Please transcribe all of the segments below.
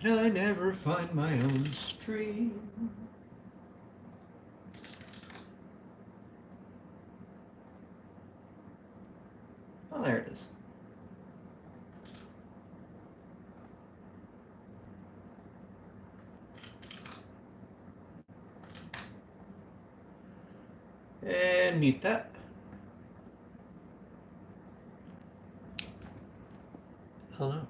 and I never find my own stream. Oh, there it is. And mute that. Hello.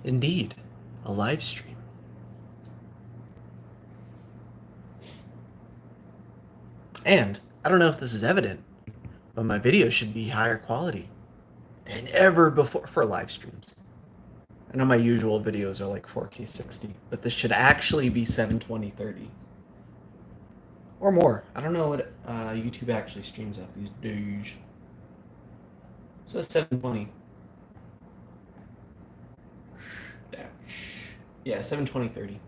Indeed, a live stream. And I don't know if this is evident, but my video should be higher quality than ever before for live streams. I know my usual videos are like 4K 60, but this should actually be 720 30 or more. I don't know what YouTube actually streams at these days. So it's 720. Yeah, 720 30.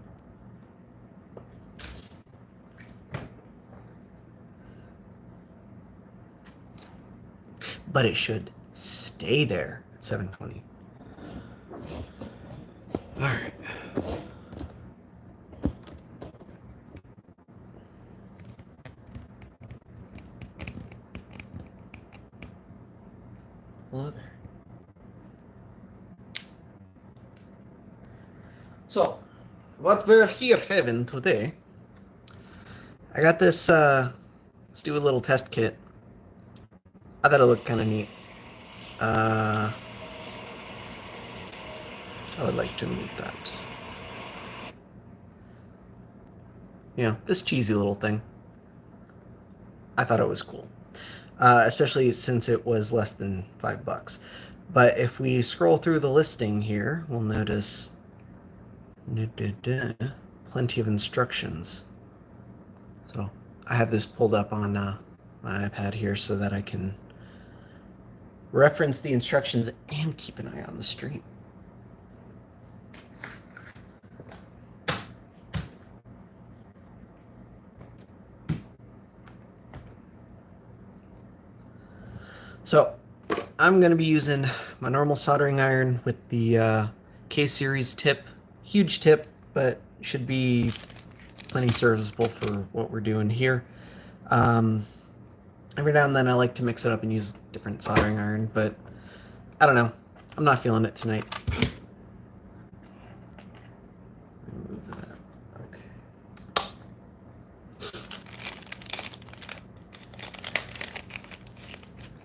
But it should stay there at 720. All right. Hello there. So, what we're here having today, I got this, let's do a little test kit. I thought it looked kind of neat. I would like to meet that. You know, this cheesy little thing. I thought it was cool. Especially since it was less than $5. But if we scroll through the listing here, we'll notice plenty of instructions. So I have this pulled up on my iPad here so that I can reference the instructions and keep an eye on the stream. So I'm going to be using my normal soldering iron with the K-Series tip. Huge tip, but should be plenty serviceable for what we're doing here. Every now and then I like to mix it up and use different soldering iron, but I don't know. I'm not feeling it tonight. Remove that. Okay.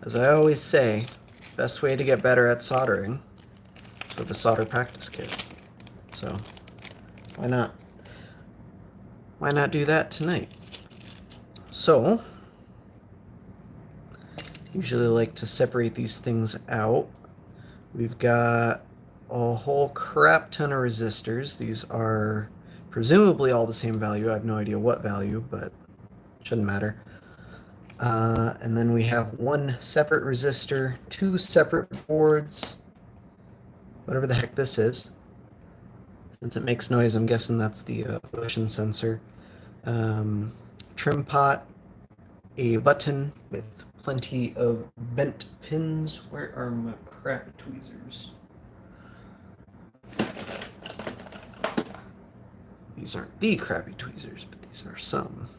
As I always say, best way to get better at soldering is with a solder practice kit. So why not? Why not do that tonight? So usually like to separate these things out. We've got a whole crap ton of resistors. These are presumably all the same value. I have no idea what value, but shouldn't matter. And then we have one separate resistor, two separate boards, whatever the heck this is. Since it makes noise, I'm guessing that's the motion sensor. Trim pot, a button with plenty of bent pins. Where are my crappy tweezers? These aren't the crappy tweezers, but these are some.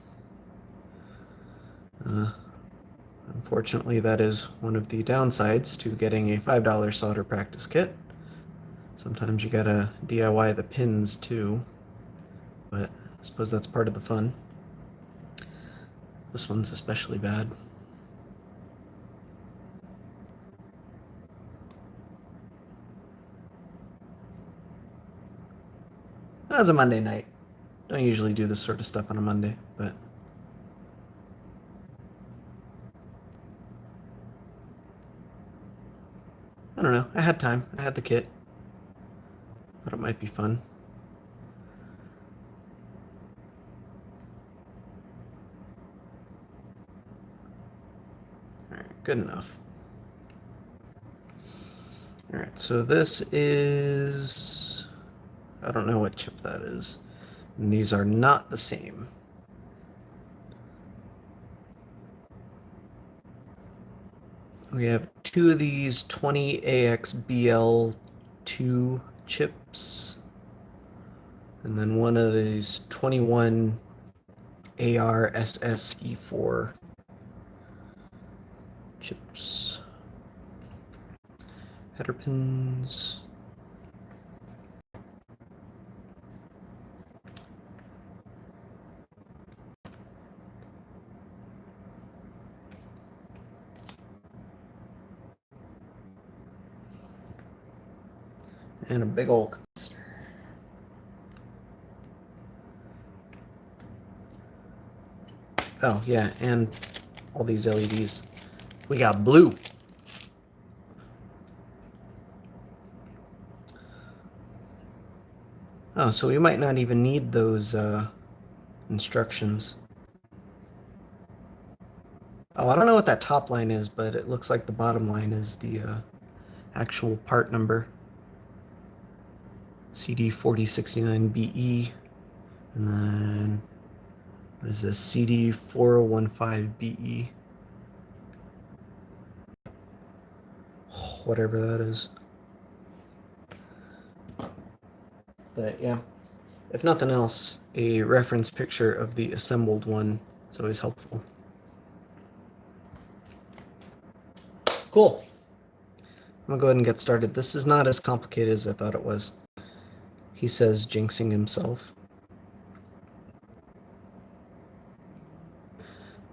Unfortunately, that is one of the downsides to getting a $5 solder practice kit. Sometimes you gotta DIY the pins too, but I suppose that's part of the fun. This one's especially bad. That was a Monday night. Don't usually do this sort of stuff on a Monday, but I don't know. I had time. I had the kit. Thought it might be fun. All right, good enough. All right, so this is, I don't know what chip that is. And these are not the same. We have two of these 20AXBL2 chips, and then one of these 21 ARSSE4 chips. Header pins. And a big old capacitor. Oh, yeah, and all these LEDs. We got blue. Oh, so we might not even need those instructions. Oh, I don't know what that top line is, but it looks like the bottom line is the actual part number. CD4069BE. And then, what is this? CD4015BE. Whatever that is. But yeah, if nothing else, a reference picture of the assembled one is always helpful. Cool. I'm gonna go ahead and get started. This is not as complicated as I thought it was. He says, jinxing himself.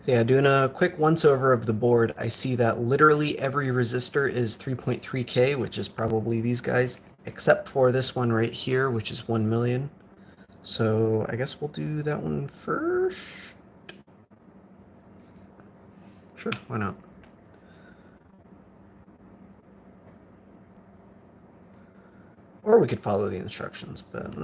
So yeah, doing a quick once-over of the board, I see that literally every resistor is 3.3K, which is probably these guys, except for this one right here, which is 1 million. So I guess we'll do that one first. Sure, why not? Or we could follow the instructions, but...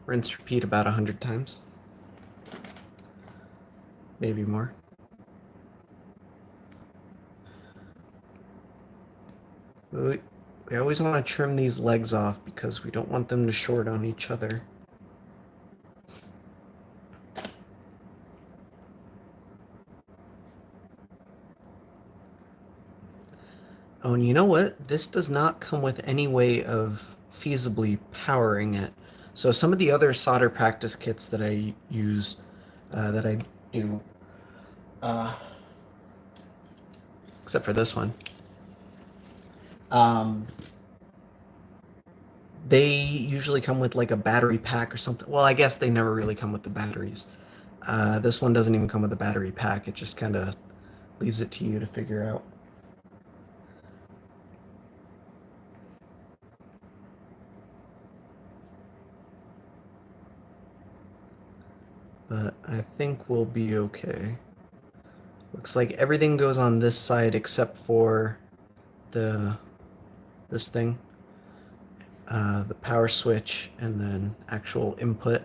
Rinse, repeat about 100 times. Maybe more. We always want to trim these legs off because we don't want them to short on each other. Oh, and you know what? This does not come with any way of feasibly powering it. So some of the other solder practice kits that I use, that I do, except for this one, they usually come with like a battery pack or something. Well, I guess they never really come with the batteries. This one doesn't even come with a battery pack. It just kind of leaves it to you to figure out. But I think we'll be okay. Looks like everything goes on this side except for this thing, the power switch, and then actual input.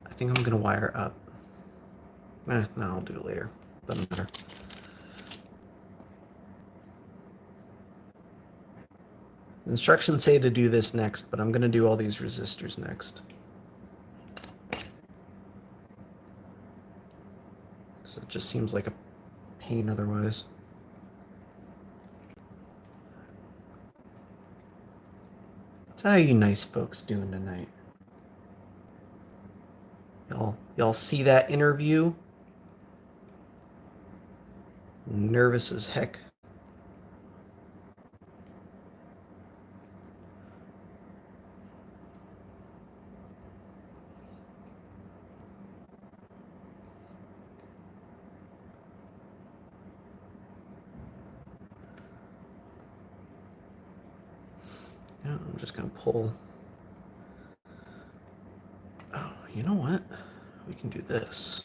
I think I'm gonna wire up. No, I'll do it later. Doesn't matter. The instructions say to do this next, but I'm gonna do all these resistors next. So it just seems like a pain otherwise. So how you nice folks doing tonight? Y'all see that interview? Nervous as heck. Yeah, I'm just gonna pull. Oh, you know what? We can do this.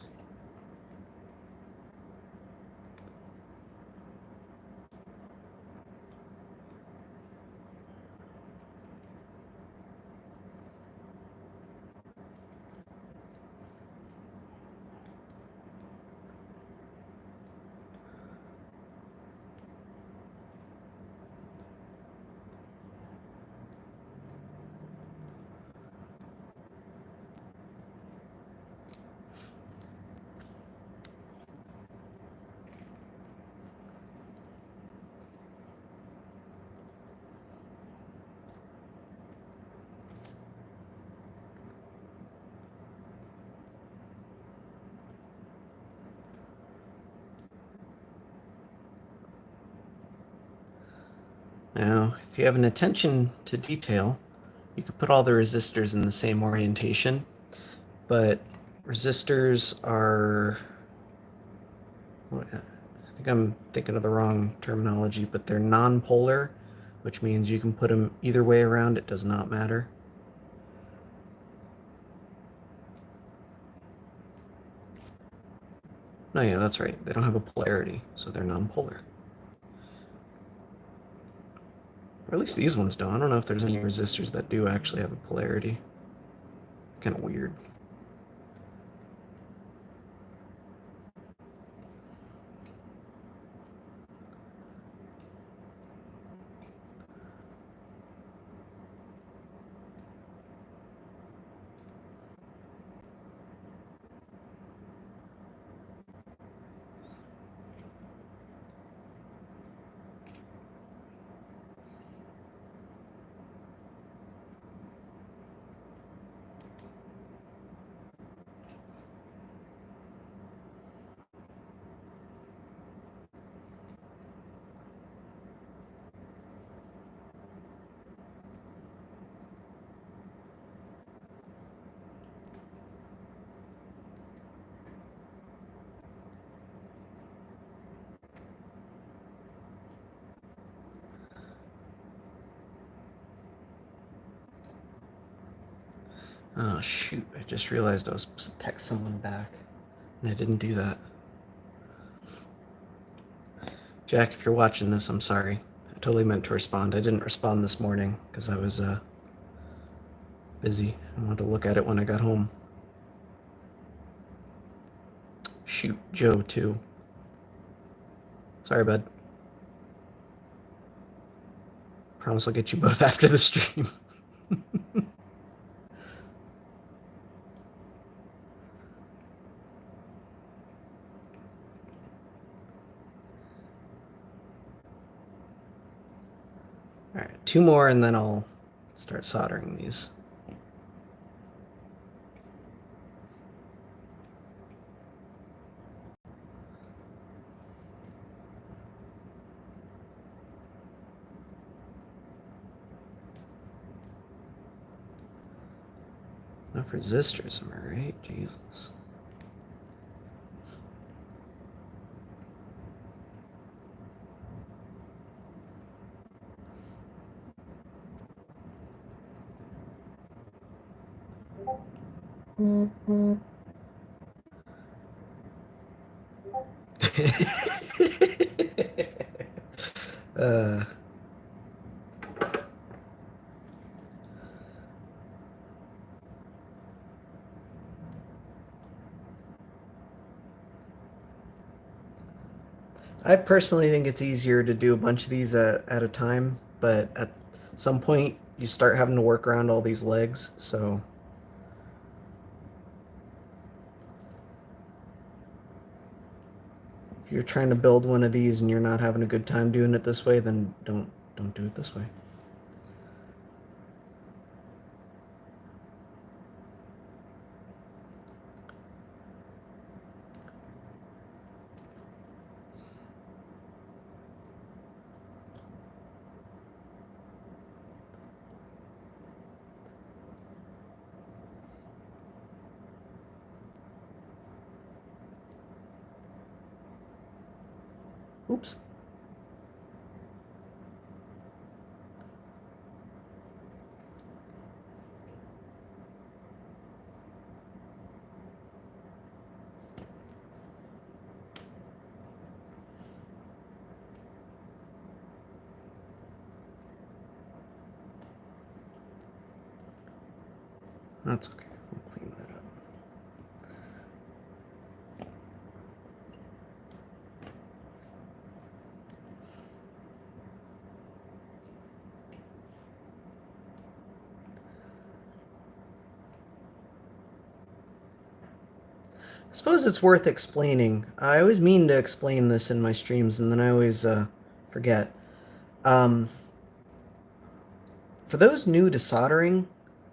Now, if you have an attention to detail, you could put all the resistors in the same orientation, but resistors are, I think I'm thinking of the wrong terminology, but they're non-polar, which means you can put them either way around, it does not matter. No, yeah, that's right. They don't have a polarity, so they're non-polar. Or at least these ones don't. I don't know if there's any resistors that do actually have a polarity. Kind of weird. Oh, shoot. I just realized I was supposed to text someone back, and I didn't do that. Jack, if you're watching this, I'm sorry. I totally meant to respond. I didn't respond this morning because I was busy. I wanted to look at it when I got home. Shoot, Joe, too. Sorry, bud. Promise I'll get you both after the stream. All right, 2 more, and then I'll start soldering these. Enough resistors, am I right? Jesus. uh, I personally think it's easier to do a bunch of these at a time, but at some point you start having to work around all these legs, so if you're trying to build one of these and you're not having a good time doing it this way, then don't do it this way. Oops. That's okay. We'll clean that up. I suppose it's worth explaining. I always mean to explain this in my streams, and then I always forget. Um, for those new to soldering,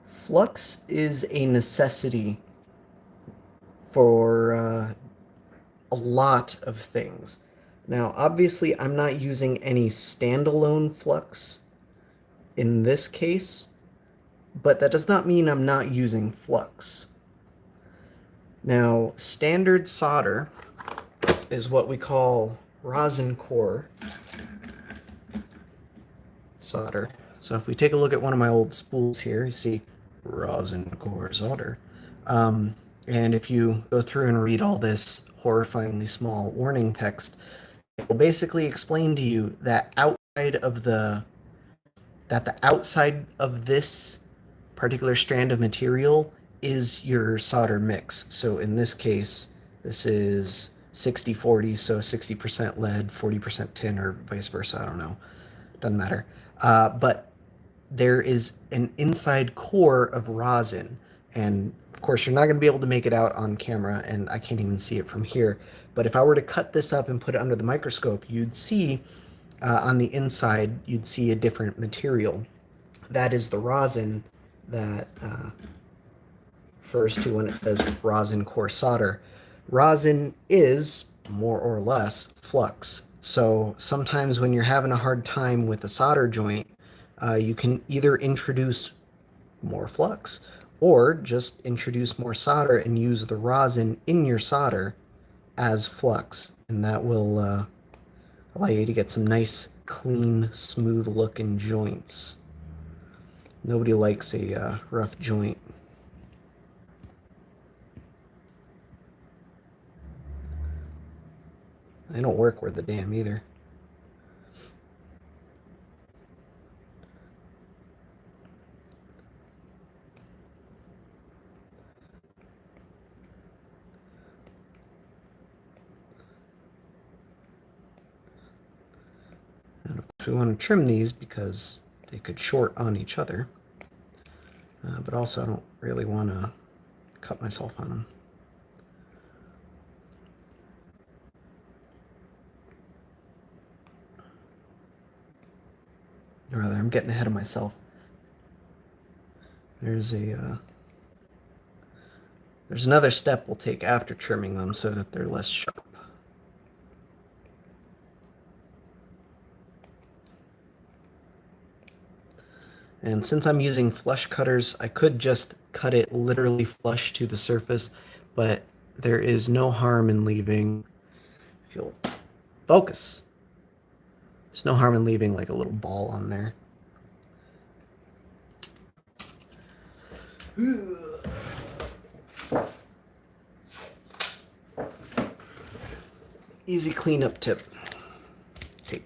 flux is a necessity for a lot of things. Now, obviously, I'm not using any standalone flux in this case, but that does not mean I'm not using flux. Now, standard solder is what we call rosin core solder. So if we take a look at one of my old spools here, you see rosin core solder. And if you go through and read all this horrifyingly small warning text, it will basically explain to you that the outside of this particular strand of material is your solder mix. So in this case, this is 60-40, so 60% lead, 40% tin, or vice versa. I don't know. Doesn't matter. But there is an inside core of rosin. And of course, you're not going to be able to make it out on camera, and I can't even see it from here. But if I were to cut this up and put it under the microscope, you'd see on the inside, you'd see a different material. That is the rosin that refers to when it says rosin core solder. Rosin is more or less flux. So sometimes when you're having a hard time with a solder joint, you can either introduce more flux or just introduce more solder and use the rosin in your solder as flux. And that will allow you to get some nice, clean, smooth looking joints. Nobody likes a rough joint. They don't work worth a damn either. And of course we want to trim these because they could short on each other. But also I don't really want to cut myself on them. Or rather, I'm getting ahead of myself. There's another step we'll take after trimming them so that they're less sharp. And since I'm using flush cutters, I could just cut it literally flush to the surface, but there is no harm in leaving, if you'll focus, there's no harm in leaving like a little ball on there. Easy cleanup tip. Tape.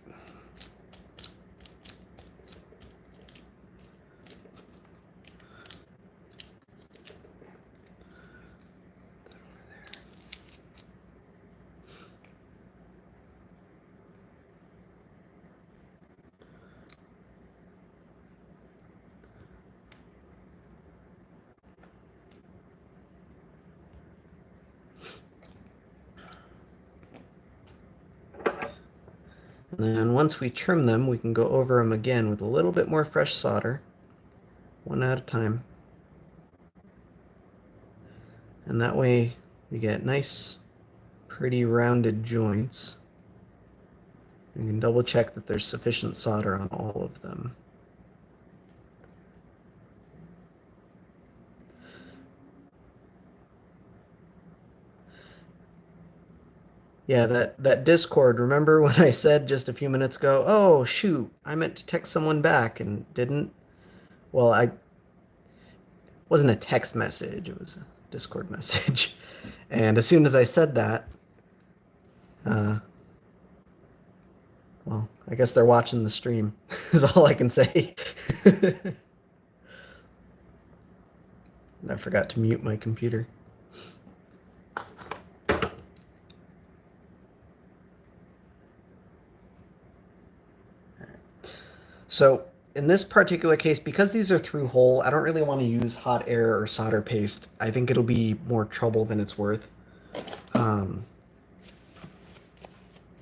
And then once we trim them, we can go over them again with a little bit more fresh solder, one at a time. And that way we get nice, pretty rounded joints. You can double check that there's sufficient solder on all of them. Yeah, that Discord, remember when I said just a few minutes ago, oh shoot, I meant to text someone back and didn't? Well, I wasn't a text message, it was a Discord message. And as soon as I said that, well, I guess they're watching the stream, is all I can say. And I forgot to mute my computer. So in this particular case, because these are through hole, I don't really want to use hot air or solder paste. I think it'll be more trouble than it's worth.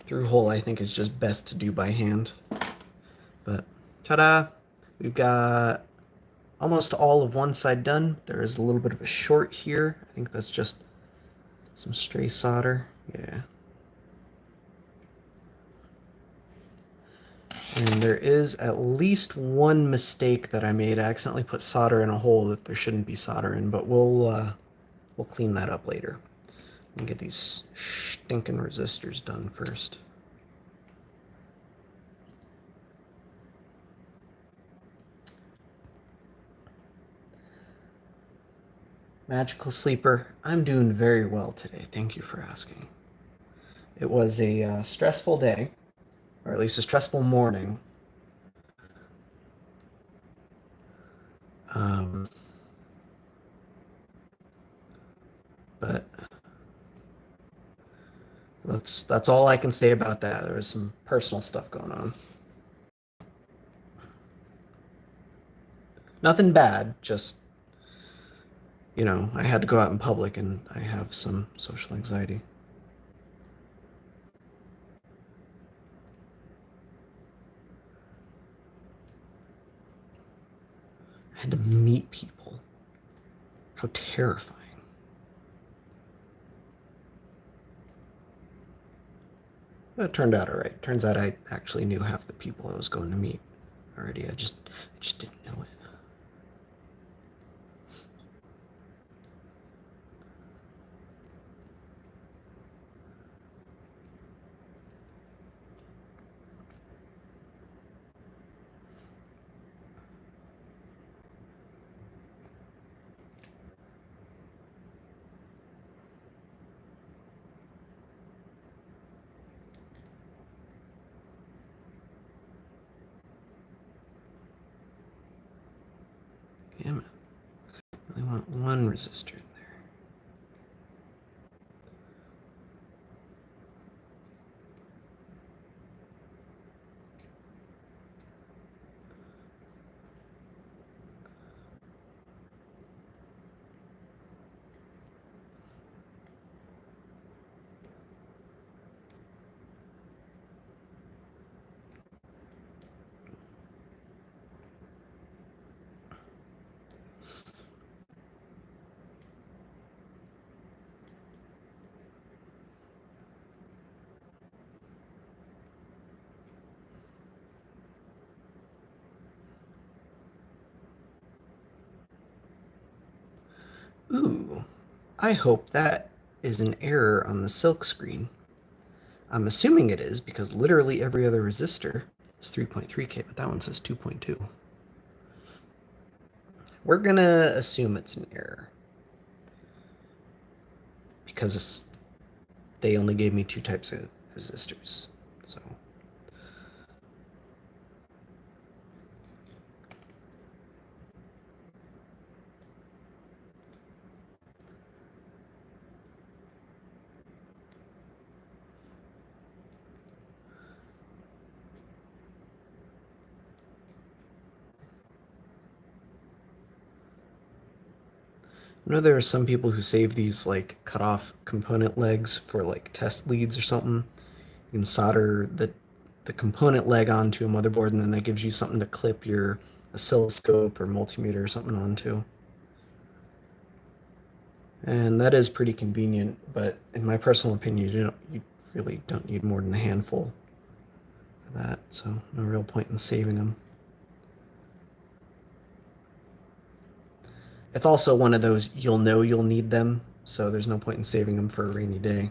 Through hole, I think, is just best to do by hand. But ta-da! We've got almost all of one side done. There is a little bit of a short here. I think that's just some stray solder. Yeah. And there is at least one mistake that I made. I accidentally put solder in a hole that there shouldn't be solder in, but we'll clean that up later. And get these stinking resistors done first. Magical Sleeper, I'm doing very well today. Thank you for asking. It was a stressful day, or at least a stressful morning. But that's all I can say about that. There was some personal stuff going on. Nothing bad, just, you know, I had to go out in public and I have some social anxiety. I had to meet people. How terrifying. But it turned out all right. Turns out I actually knew half the people I was going to meet already. I just didn't know it. Damn it. I really want one resistor in there. Ooh, I hope that is an error on the silk screen. I'm assuming it is because literally every other resistor is 3.3K, but that one says 2.2. We're gonna assume it's an error because they only gave me two types of resistors. So I know there are some people who save these like cut off component legs for like test leads or something. You can solder the component leg onto a motherboard and then that gives you something to clip your oscilloscope or multimeter or something onto. And that is pretty convenient, but in my personal opinion, you really don't need more than a handful for that, so no real point in saving them. It's also one of those you'll know you'll need them, so there's no point in saving them for a rainy day.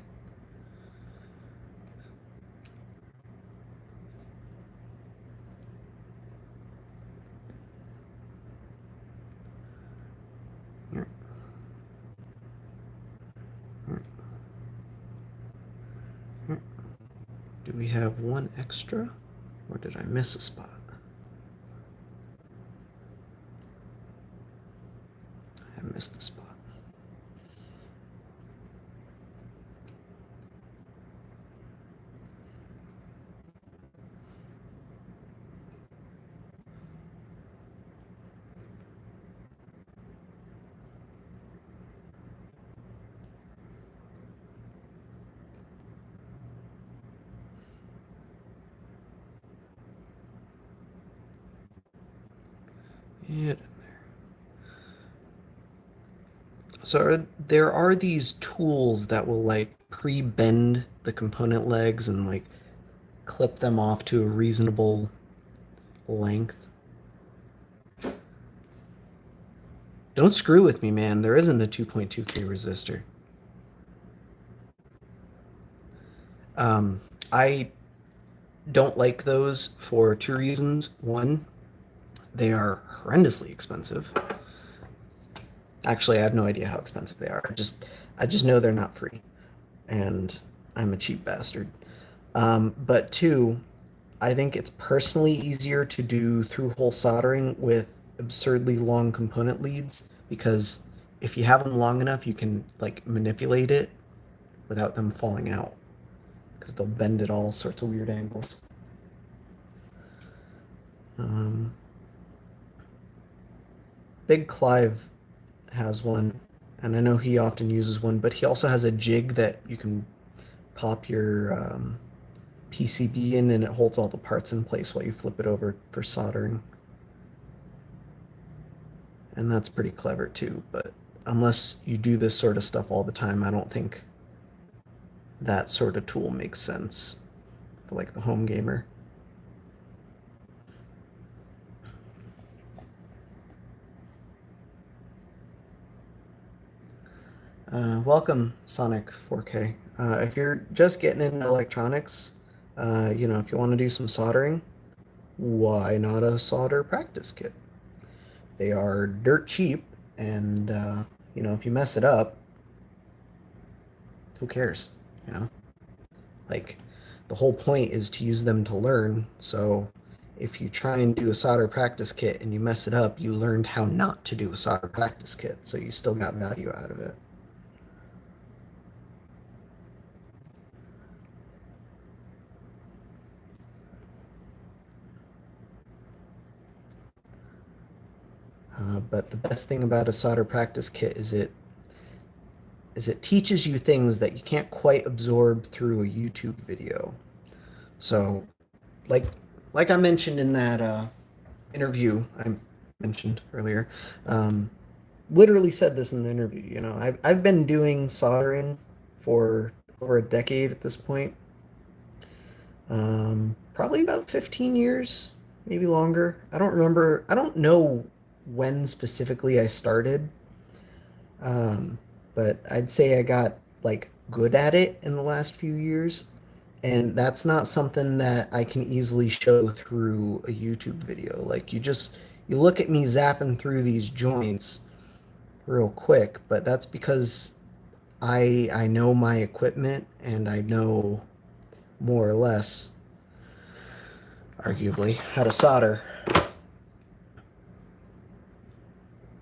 Do we have one extra, or did I miss a spot? I I missed the spot. Get in there. So there are these tools that will like pre-bend the component legs and like clip them off to a reasonable length. Don't screw with me, man. There isn't a 2.2K resistor. I don't like those for two reasons. One, they are horrendously expensive. Actually, I have no idea how expensive they are. I just know they're not free, and I'm a cheap bastard. But two, I think it's personally easier to do through-hole soldering with absurdly long component leads because if you have them long enough, you can like manipulate it without them falling out because they'll bend at all sorts of weird angles. Um, Big Clive has one, and I know he often uses one, but he also has a jig that you can pop your PCB in and it holds all the parts in place while you flip it over for soldering. And that's pretty clever too, but unless you do this sort of stuff all the time, I don't think that sort of tool makes sense for like the home gamer. Welcome, Sonic 4K. If you're just getting into electronics, if you want to do some soldering, why not a solder practice kit? They are dirt cheap, and if you mess it up, who cares? You know, like the whole point is to use them to learn. So if you try and do a solder practice kit and you mess it up, you learned how not to do a solder practice kit, so you still got value out of it. But the best thing about a solder practice kit is it teaches you things that you can't quite absorb through a YouTube video. So, like like I mentioned in that interview I mentioned earlier, um, literally said this in the interview. I've been doing soldering for over a decade at this point. Probably about 15 years, maybe longer. I don't remember. I don't know when specifically I started. Um, but I'd say I got like good at it in the last few years, and that's not something that I can easily show through a YouTube video. Like you look at me zapping through these joints real quick, but that's because I know my equipment and I know more or less, arguably, how to solder.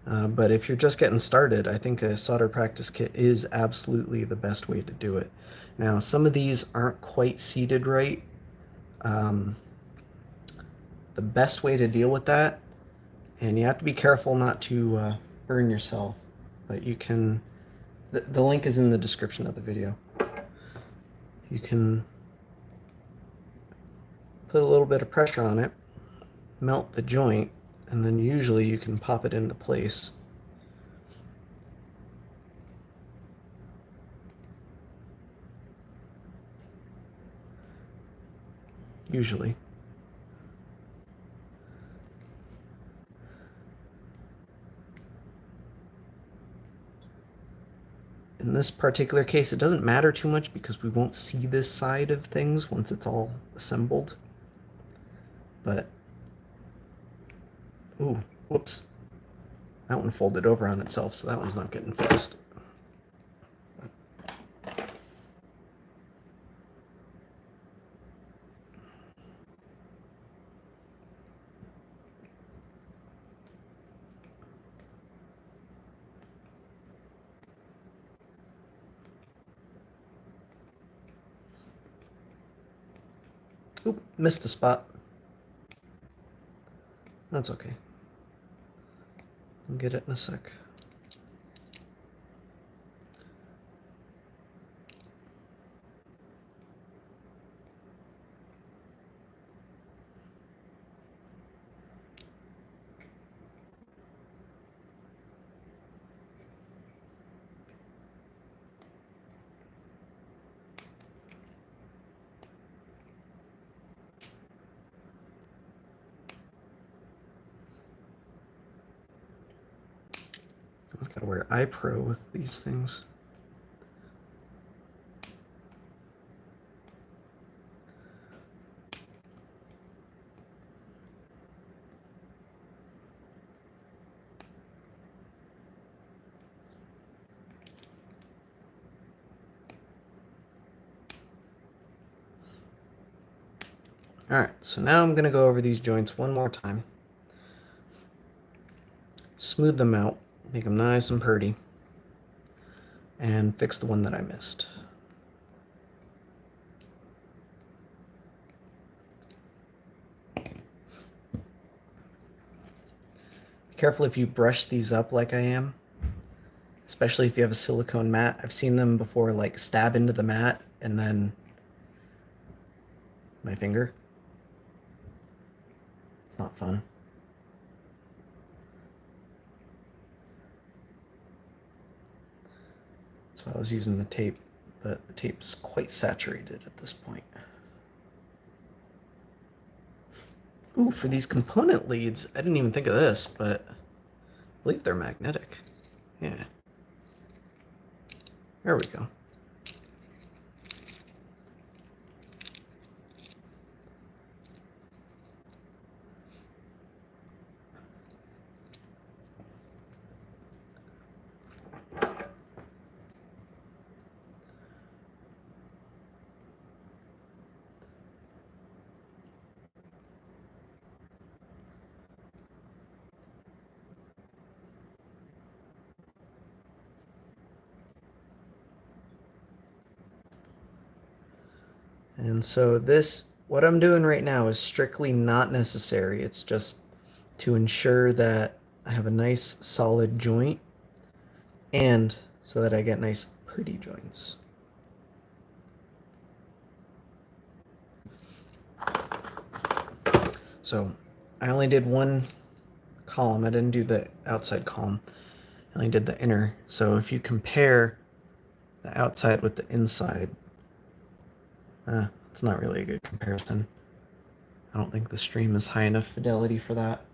But if you're just getting started, I think a solder practice kit is absolutely the best way to do it. Now, some of these aren't quite seated right. Um, the best way to deal with that, and you have to be careful not to burn yourself, but you can, the link is in the description of the video. You can put a little bit of pressure on it, melt the joint, and then usually you can pop it into place. Usually. In this particular case, it doesn't matter too much because we won't see this side of things once it's all assembled. But, ooh, whoops. That one folded over on itself, so that one's not getting fixed. Oop, missed a spot. That's okay. I'll get it in a sec. I've got to wear eye pro with these things. All right, so now I'm going to go over these joints one more time. Smooth them out, make them nice and pretty, and fix the one that I missed. Be careful if you brush these up like I am, especially if you have a silicone mat. I've seen them before like stab into the mat and then my finger. It's not fun. So I was using the tape, but the tape is quite saturated at this point. Ooh, for these component leads, I didn't even think of this, but I believe they're magnetic. Yeah. There we go. And so this, what I'm doing right now is strictly not necessary. It's just to ensure that I have a nice solid joint and so that I get nice pretty joints. So I only did one column. I didn't do the outside column. I only did the inner. So if you compare the outside with the inside, it's not really a good comparison. I don't think the stream is high enough fidelity for that.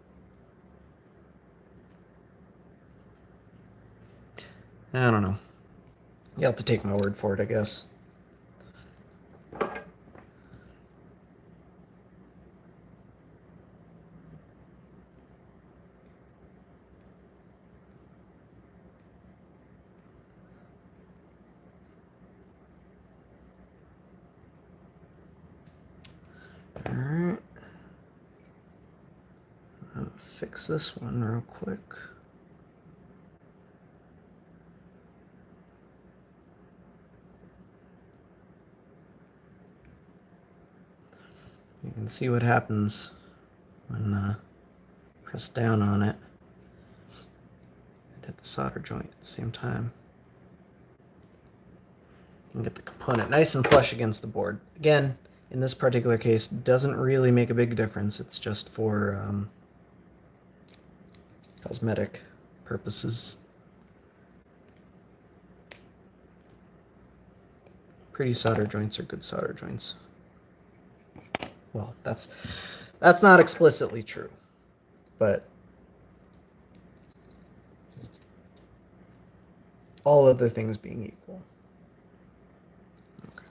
I don't know. You have to take my word for it, I guess. Alright. I'll fix this one real quick. You can see what happens when press down on it and hit the solder joint at the same time. You can get the component nice and flush against the board. Again, in this particular case, doesn't really make a big difference. It's just for cosmetic purposes. Pretty solder joints are good solder joints. Well, that's not explicitly true, but all other things being equal. Okay.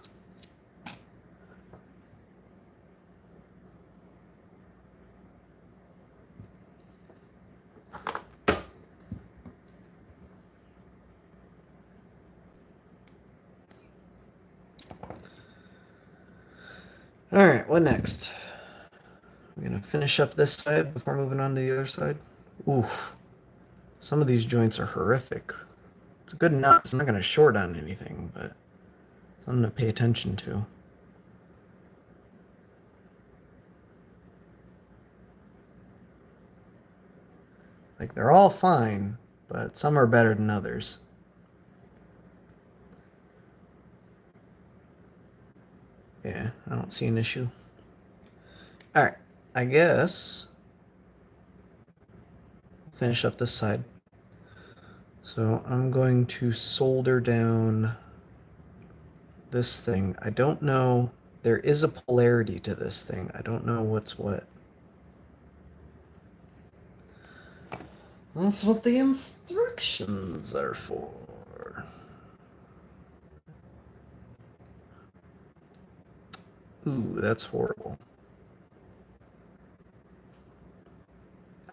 All right, what next? I'm gonna finish up this side before moving on to the other side. Oof. Some of these joints are horrific. It's a good enough. It's not gonna short on anything, but something to pay attention to. Like, they're all fine, but some are better than others. Yeah, I don't see an issue. All right, I guess finish up this side. So I'm going to solder down this thing. I don't know. There is a polarity to this thing. I don't know what's what. That's what the instructions are for. Ooh, that's horrible.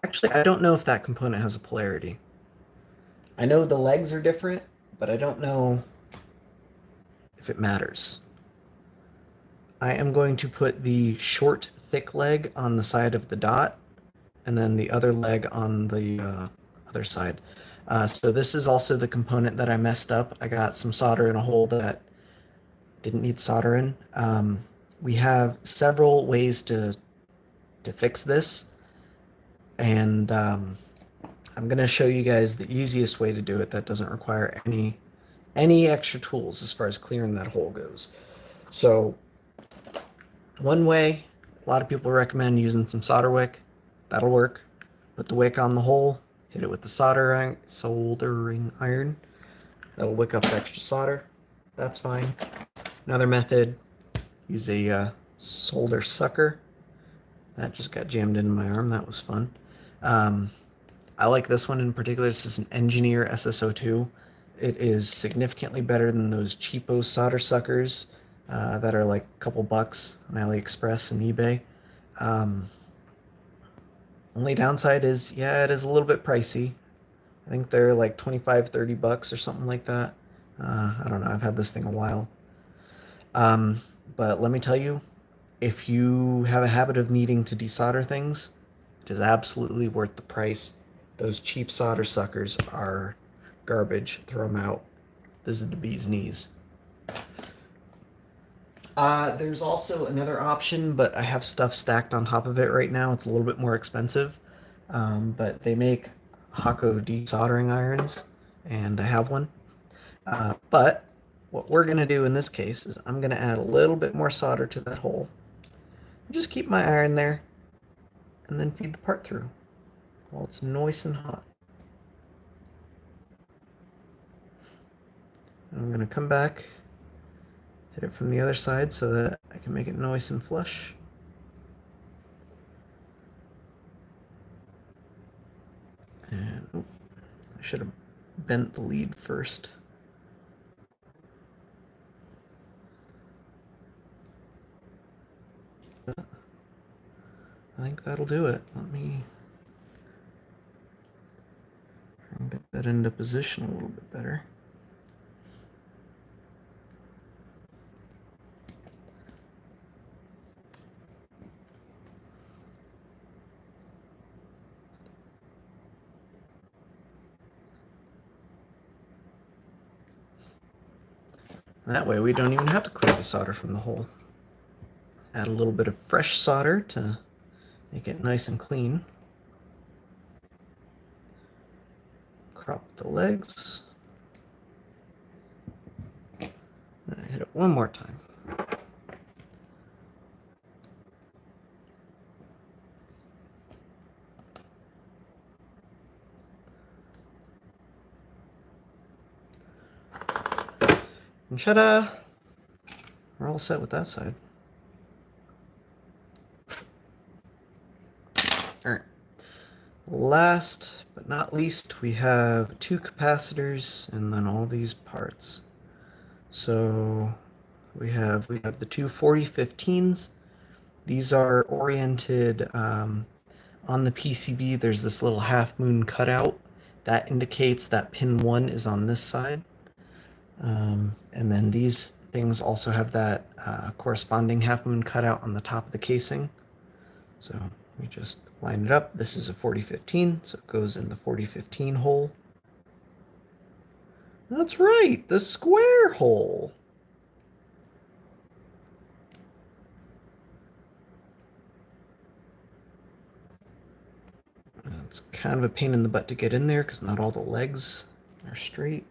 Actually, I don't know if that component has a polarity. I know the legs are different, but I don't know if it matters. I am going to put the short, thick leg on the side of the dot, and then the other leg on the other side. So this is also the component that I messed up. I got some solder in a hole that didn't need solder in. We have several ways to fix this, and I'm going to show you guys the easiest way to do it that doesn't require any extra tools as far as clearing that hole goes. So one way, a lot of people recommend using some solder wick. That'll work. Put the wick on the hole, hit it with the soldering iron. That'll wick up the extra solder. That's fine. Another method, use a solder sucker. That just got jammed into my arm. That was fun. Um, I like this one in particular. This is an Engineer SSO2. It is significantly better than those cheapo solder suckers that are like a couple bucks on AliExpress and eBay. Um, Only downside is, yeah, it is a little bit pricey. I think they're like 25, 30 bucks or something like that. I don't know. I've had this thing a while. Um, but let me tell you, if you have a habit of needing to desolder things, it is absolutely worth the price. Those cheap solder suckers are garbage. Throw them out. This is the bee's knees. There's also another option, but I have stuff stacked on top of it right now. It's a little bit more expensive, but they make Hako desoldering irons, and I have one. But what we're going to do in this case is I'm going to add a little bit more solder to that hole. Just keep my iron there, and then feed the part through while it's nice and hot. And I'm going to come back, hit it from the other side so that I can make it nice and flush. And I should have bent the lead first. I think that'll do it. Let me try and get that into position a little bit better. That way we don't even have to clear the solder from the hole. Add a little bit of fresh solder to make it nice and clean. Crop the legs. Hit it one more time. And ta-da! We're all set with that side. Alright. Last but not least, we have two capacitors and then all these parts. So we have the two 4015s. These are oriented on the PCB. There's this little half moon cutout that indicates that pin 1 is on this side. And then these things also have that corresponding half moon cutout on the top of the casing. So we just line it up. This is a 4015, so it goes in the 4015 hole. That's right, the square hole. It's kind of a pain in the butt to get in there because not all the legs are straight.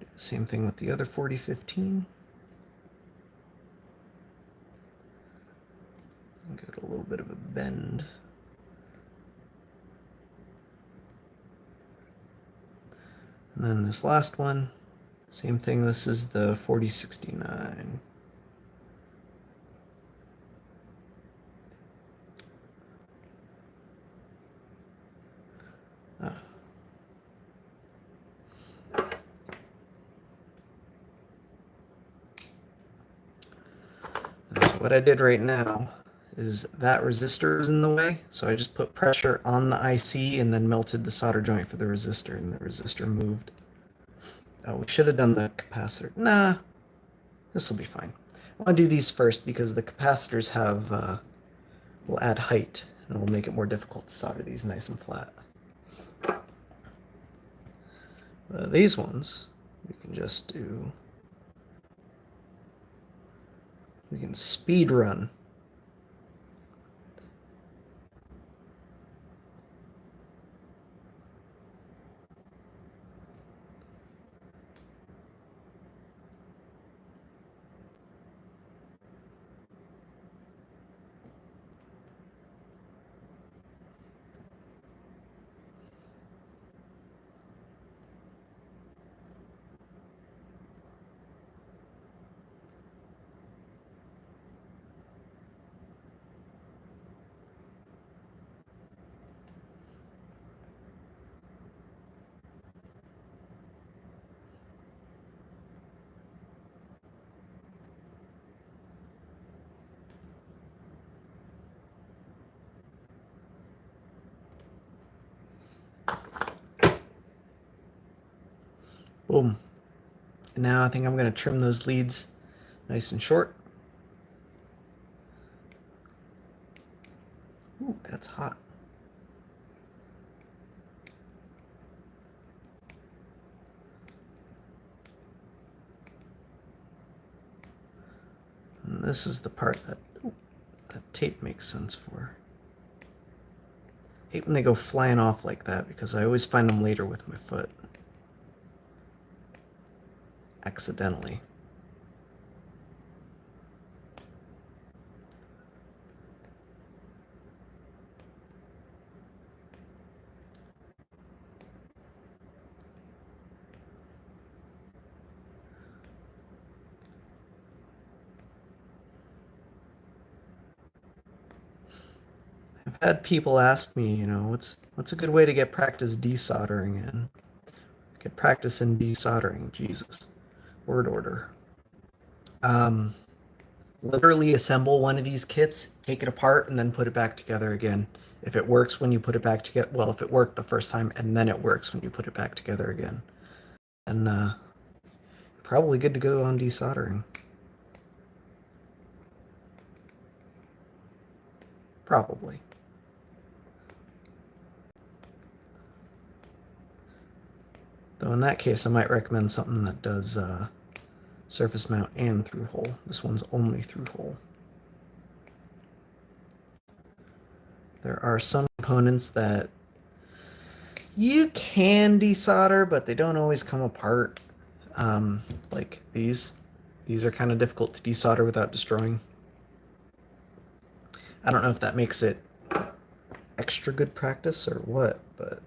Do the same thing with the other 4015. Get a little bit of a bend. And then this last one, same thing. This is the 4069. So what I did right now is that resistor is in the way, so I just put pressure on the IC and then melted the solder joint for the resistor, and the resistor moved. Oh, we should have done the capacitor. Nah, this will be fine. I want to do these first because the capacitors have will add height and will make it more difficult to solder these nice and flat. These ones we can just do. We can speed run. Boom. And now I think I'm going to trim those leads nice and short. Ooh, that's hot. And this is the part that tape makes sense for. I hate when they go flying off like that because I always find them later with my foot. Accidentally. I've had people ask me, what's a good way to get practice desoldering in? Get practice in desoldering, Jesus. Word order. Literally assemble one of these kits, take it apart, and then put it back together again. If it works when you put it back together, well, if it worked the first time, and then it works when you put it back together again. And probably good to go on desoldering. Probably. Though in that case, I might recommend something that does surface mount and through hole. This one's only through hole. There are some components that you can desolder, but they don't always come apart. Like these. These are kind of difficult to desolder without destroying. I don't know if that makes it extra good practice or what, but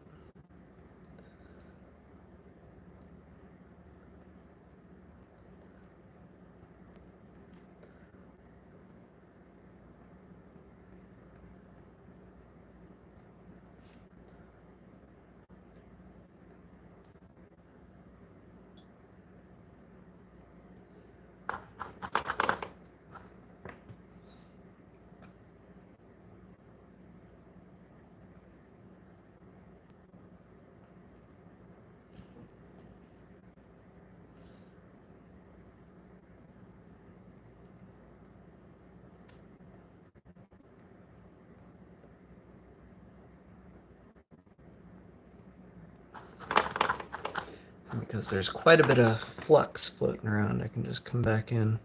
because there's quite a bit of flux floating around, I can just come back in,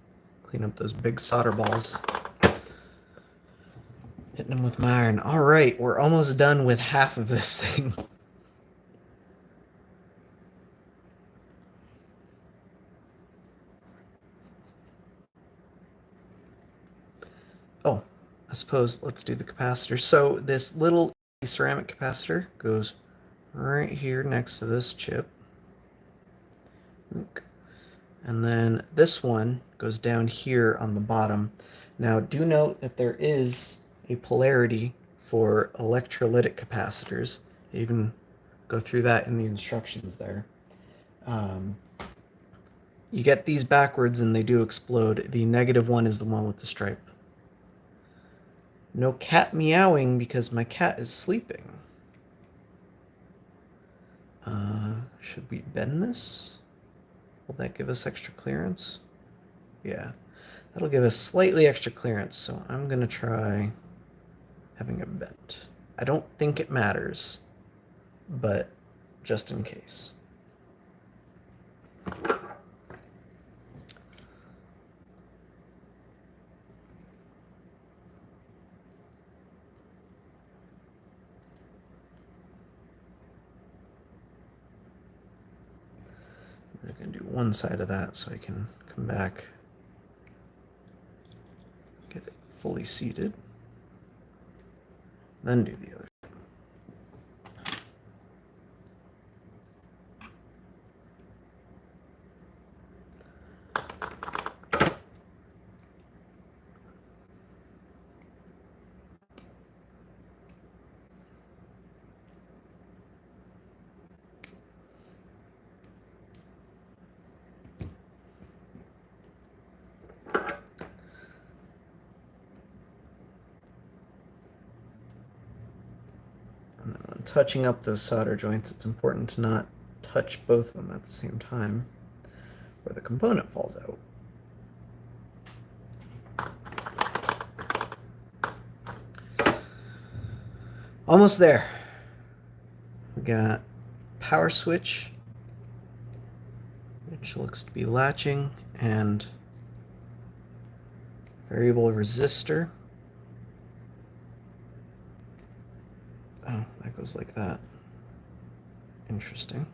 Clean up those big solder balls. Hitting them with my iron. All right, we're almost done with half of this thing. Oh, I suppose let's do the capacitor. So this little ceramic capacitor goes right here next to this chip. And then this one goes down here on the bottom. Now do note that there is a polarity for electrolytic capacitors. They even go through that in the instructions there. You get these backwards and they do explode. The negative one is the one with the stripe. No cat meowing because my cat is sleeping. Should we bend this? Will that give us extra clearance? Yeah, that'll give us slightly extra clearance, so I'm gonna try having it bent. I don't think it matters, but just in case. I'm gonna do one side of that so I can come back, get it fully seated, then do the other. And then when touching up those solder joints, it's important to not touch both of them at the same time, or the component falls out. Almost there. We got power switch, which looks to be latching, and variable resistor. Oh, that goes like that. Interesting.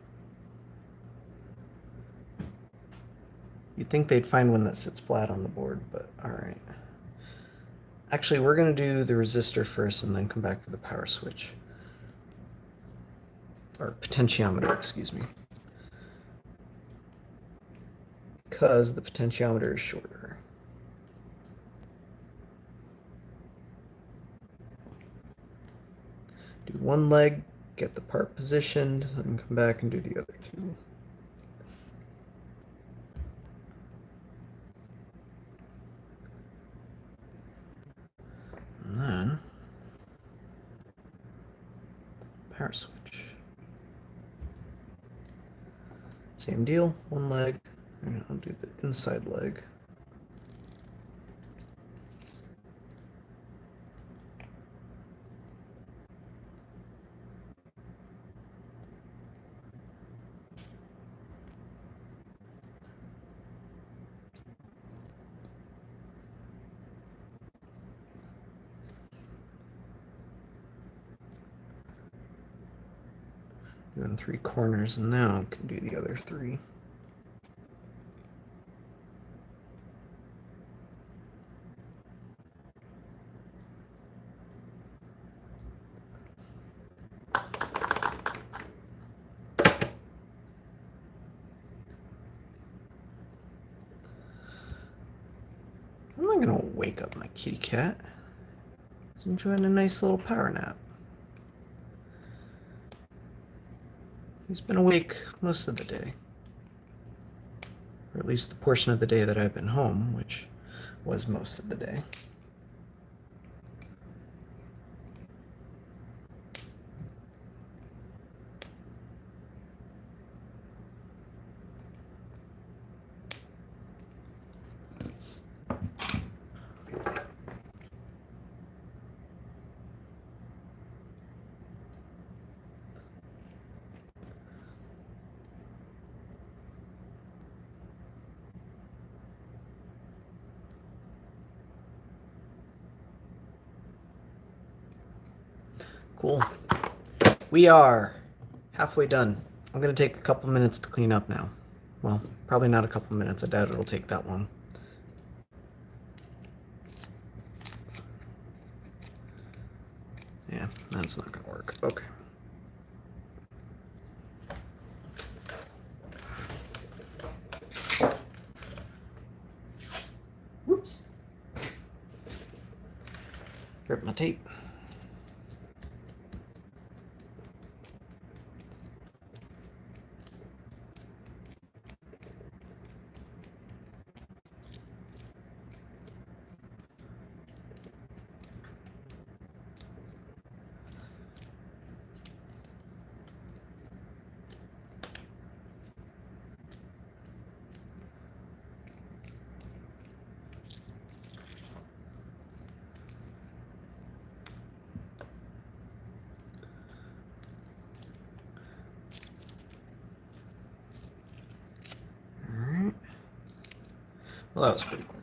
You'd think they'd find one that sits flat on the board, but all right. Actually, we're going to do the resistor first and then come back for the power switch. Or potentiometer, excuse me. Because the potentiometer is shorter. Do one leg, get the part positioned, then come back and do the other two. And then power switch. Same deal, one leg, and I'll do the inside leg. Doing 3 corners, and now I can do the other 3. I'm not gonna wake up my kitty cat. He's enjoying a nice little power nap. He's been awake most of the day. Or at least the portion of the day that I've been home, which was most of the day. Cool. We are halfway done. I'm going to take a couple minutes to clean up now. Well, probably not a couple minutes. I doubt it'll take that long. Yeah, that's not going to work. Okay. Whoops. Rip my tape. Alright. Well, that was pretty quick.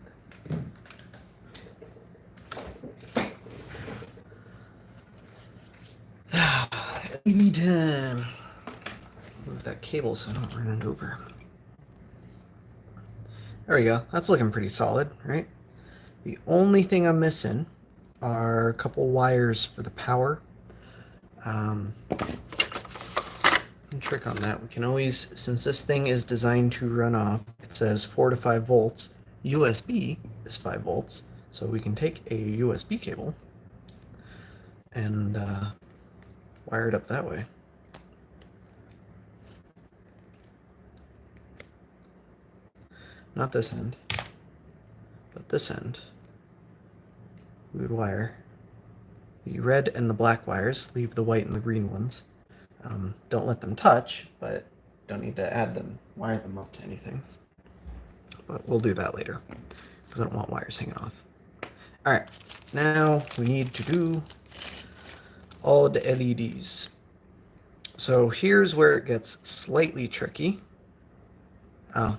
LED time. Move that cable so I don't run it over. There we go. That's looking pretty solid, right? The only thing I'm missing are a couple wires for the power. Trick on that. We can always, since this thing is designed to run off, it says 4 to 5 volts. USB is 5 volts, so we can take a USB cable and wire it up that way. Not this end, but this end. We would wire the red and the black wires, leave the white and the green ones. Don't let them touch, but don't need to wire them up to anything. But we'll do that later, because I don't want wires hanging off. Alright, now we need to do all the LEDs. So here's where it gets slightly tricky. Oh,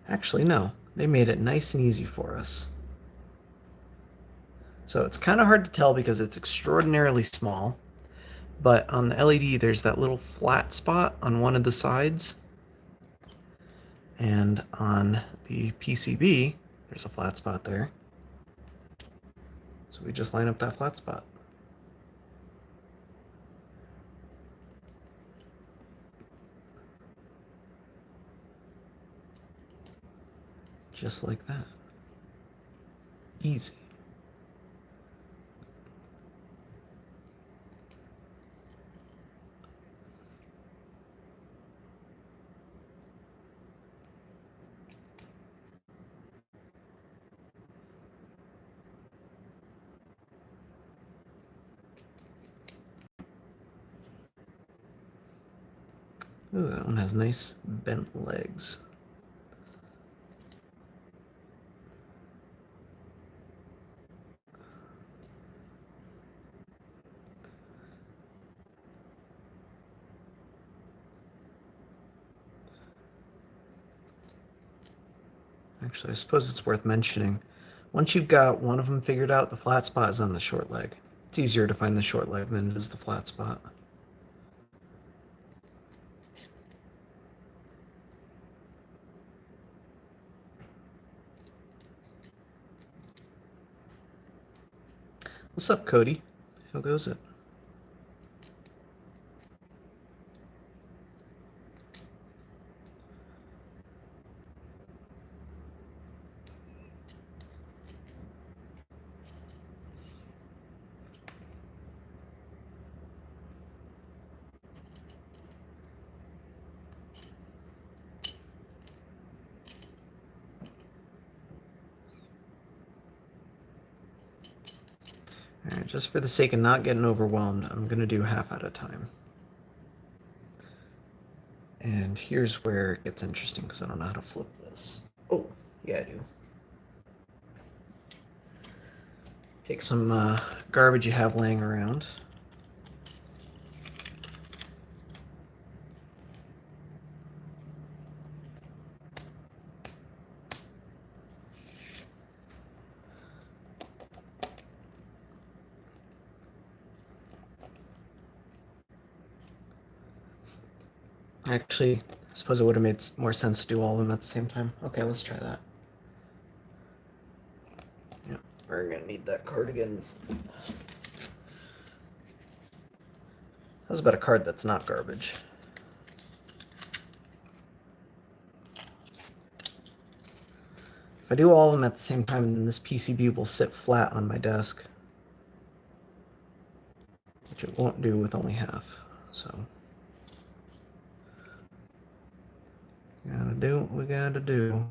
actually no, they made it nice and easy for us. So it's kind of hard to tell because it's extraordinarily small. But on the LED, there's that little flat spot on one of the sides. And on the PCB, there's a flat spot there. So we just line up that flat spot. Just like that. Easy. Ooh, that one has nice bent legs. Actually, I suppose it's worth mentioning. Once you've got one of them figured out, the flat spot is on the short leg. It's easier to find the short leg than it is the flat spot. What's up, Cody? How goes it? Alright, just for the sake of not getting overwhelmed, I'm going to do half at a time. And here's where it gets interesting because I don't know how to flip this. Oh, yeah, I do. Take some garbage you have laying around. Actually, I suppose it would have made more sense to do all of them at the same time. Okay, let's try that. Yeah, we're gonna need that card again. How's about a card that's not garbage? If I do all of them at the same time, then this PCB will sit flat on my desk, which it won't do with only half. So, gotta do what we gotta do.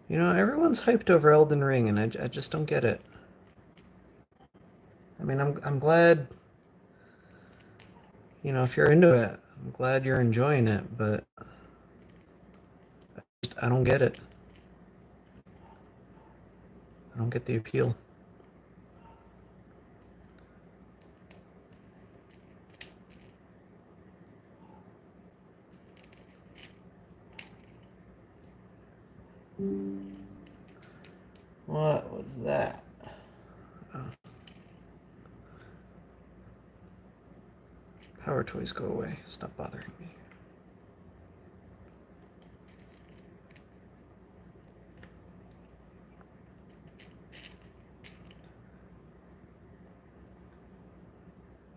You know, everyone's hyped over Elden Ring, and I just don't get it. I mean, I'm glad, you know, if you're into it, I'm glad you're enjoying it, but I don't get it. I don't get the appeal. What was that? Oh. Power toys, go away. Stop bothering me.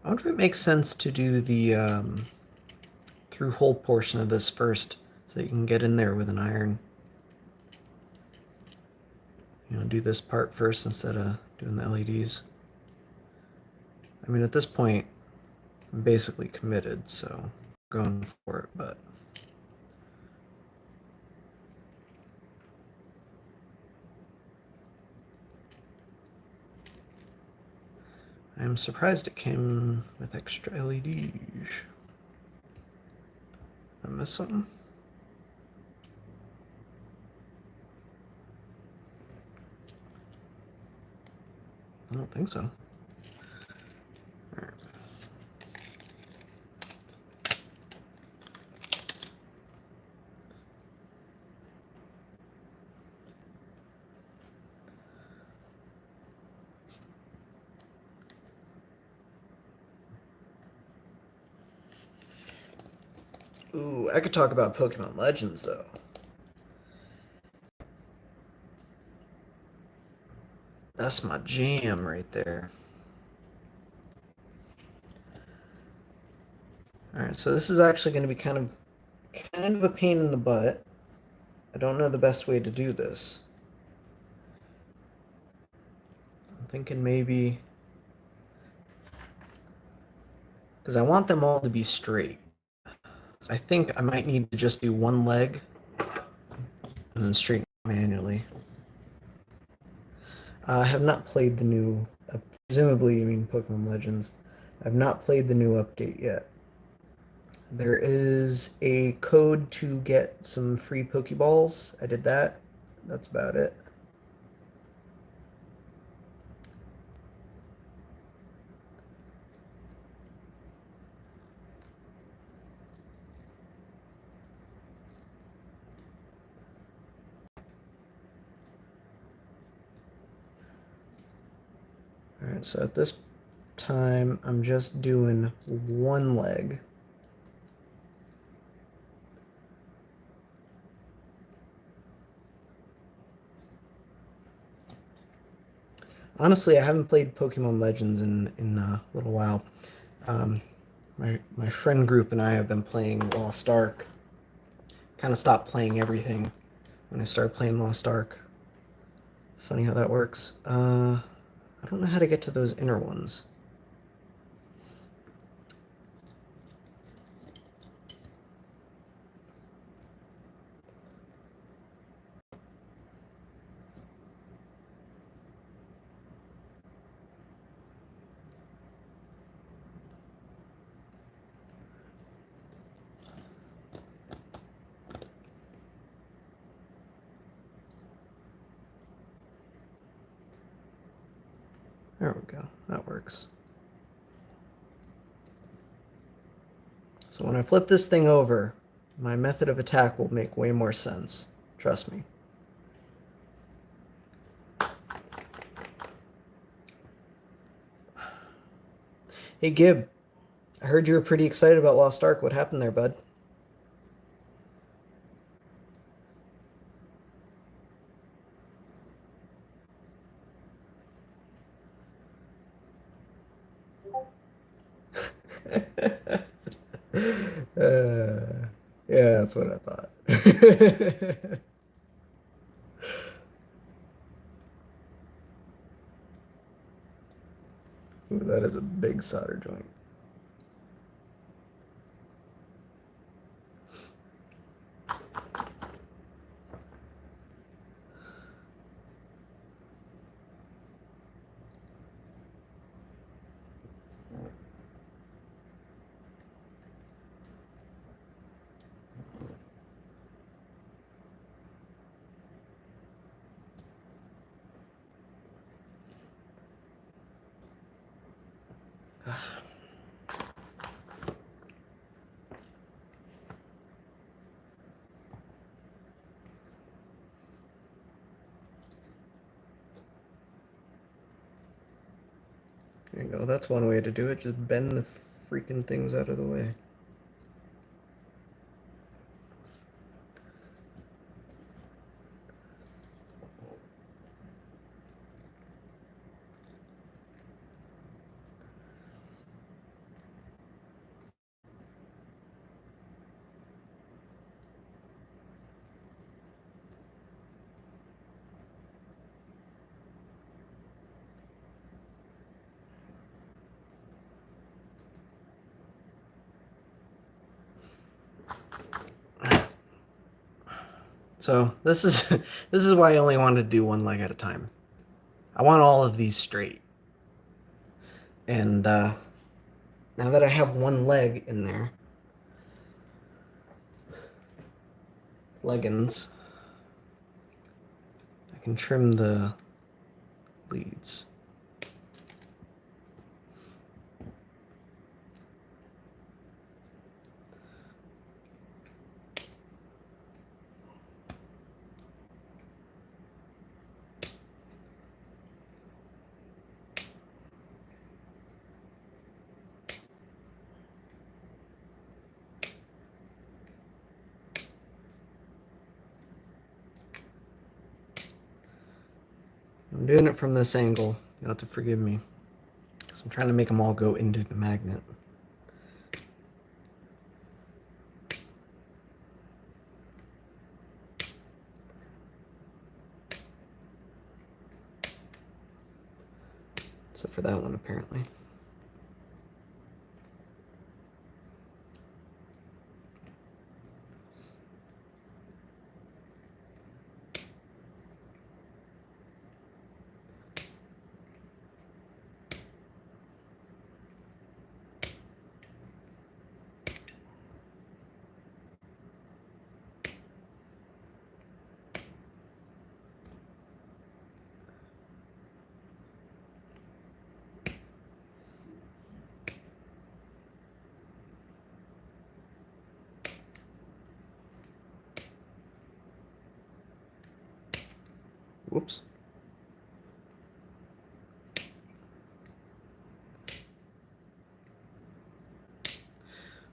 I wonder if it makes sense to do the through hole portion of this first, so that you can get in there with an iron. You know, do this part first instead of doing the LEDs. I mean, at this point, I'm basically committed, so I'm going for it, but I'm surprised it came with extra LEDs. I missed something? I don't think so. All right. Ooh, I could talk about Pokemon Legends, though. That's my jam right there. Alright, so this is actually going to be kind of a pain in the butt. I don't know the best way to do this. I'm thinking maybe... because I want them all to be straight. I think I might need to just do one leg and then straighten manually. I have not played the new, presumably you mean Pokemon Legends. I've not played the new update yet. There is a code to get some free Pokeballs. I did that. That's about it. Alright, so at this time, I'm just doing one leg. Honestly, I haven't played Pokemon Legends in a little while. My friend group and I have been playing Lost Ark. Kind of stopped playing everything when I started playing Lost Ark. Funny how that works. I don't know how to get to those inner ones. There we go. That works. So when I flip this thing over, my method of attack will make way more sense. Trust me. Hey Gib, I heard you were pretty excited about Lost Ark. What happened there, bud? Yeah, that's what I thought. Ooh, that is a big solder joint. There you go. That's one way to do it. Just bend the freaking things out of the way. So this is this is why I only wanted to do one leg at a time. I want all of these straight. And now that I have one leg in there, leggings, I can trim the leads. I'm doing it from this angle. You'll have to forgive me. So I'm trying to make them all go into the magnet. Except for that one, apparently. Whoops.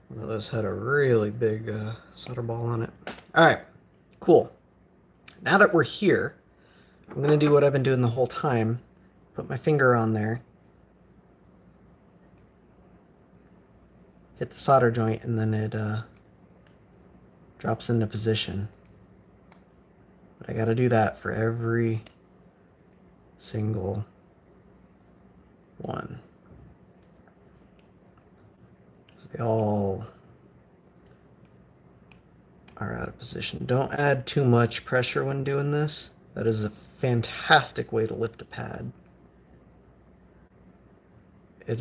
One of those had a really big solder ball on it. All right, cool. Now that we're here, I'm going to do what I've been doing the whole time. Put my finger on there, hit the solder joint, and then it drops into position. But I got to do that for every single one. So they all are out of position. Don't add too much pressure when doing this. That is a fantastic way to lift a pad. It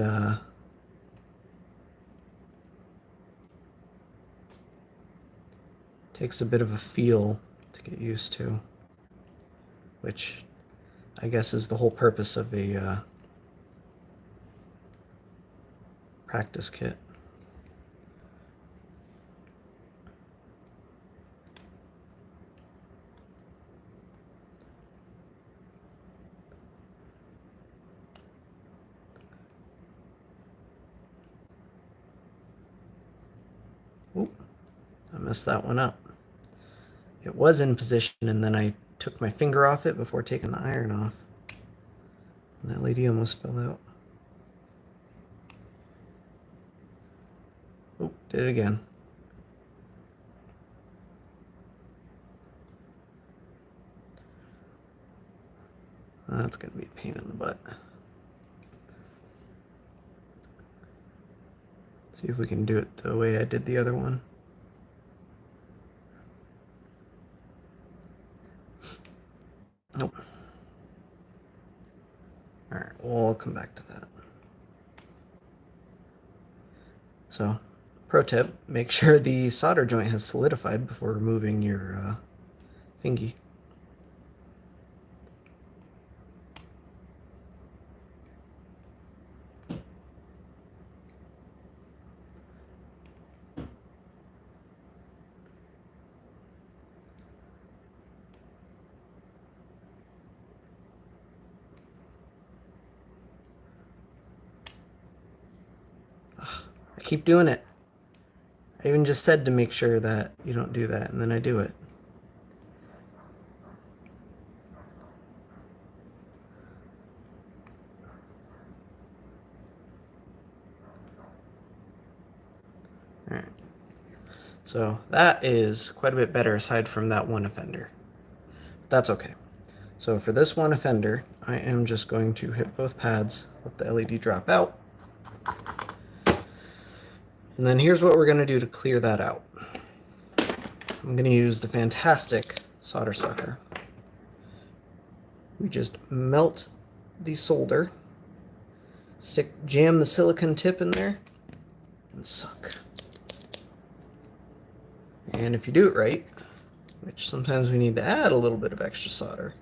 takes a bit of a feel to get used to, which I guess is the whole purpose of a practice kit. Oop, I messed that one up. It was in position, and then I took my finger off it before taking the iron off. And that lady almost fell out. Oh, did it again. That's going to be a pain in the butt. See if we can do it the way I did the other one. Nope. Alright, we'll come back to that. So, pro tip, make sure the solder joint has solidified before removing your thingy. I keep doing it. I even just said to make sure that you don't do that, and then I do it. Alright. So that is quite a bit better aside from that one offender. But that's okay. So for this one offender, I am just going to hit both pads, let the LED drop out. And then here's what we're going to do to clear that out. I'm going to use the fantastic solder sucker. We just melt the solder, jam the silicone tip in there, and suck. And if you do it right, which sometimes we need to add a little bit of extra solder,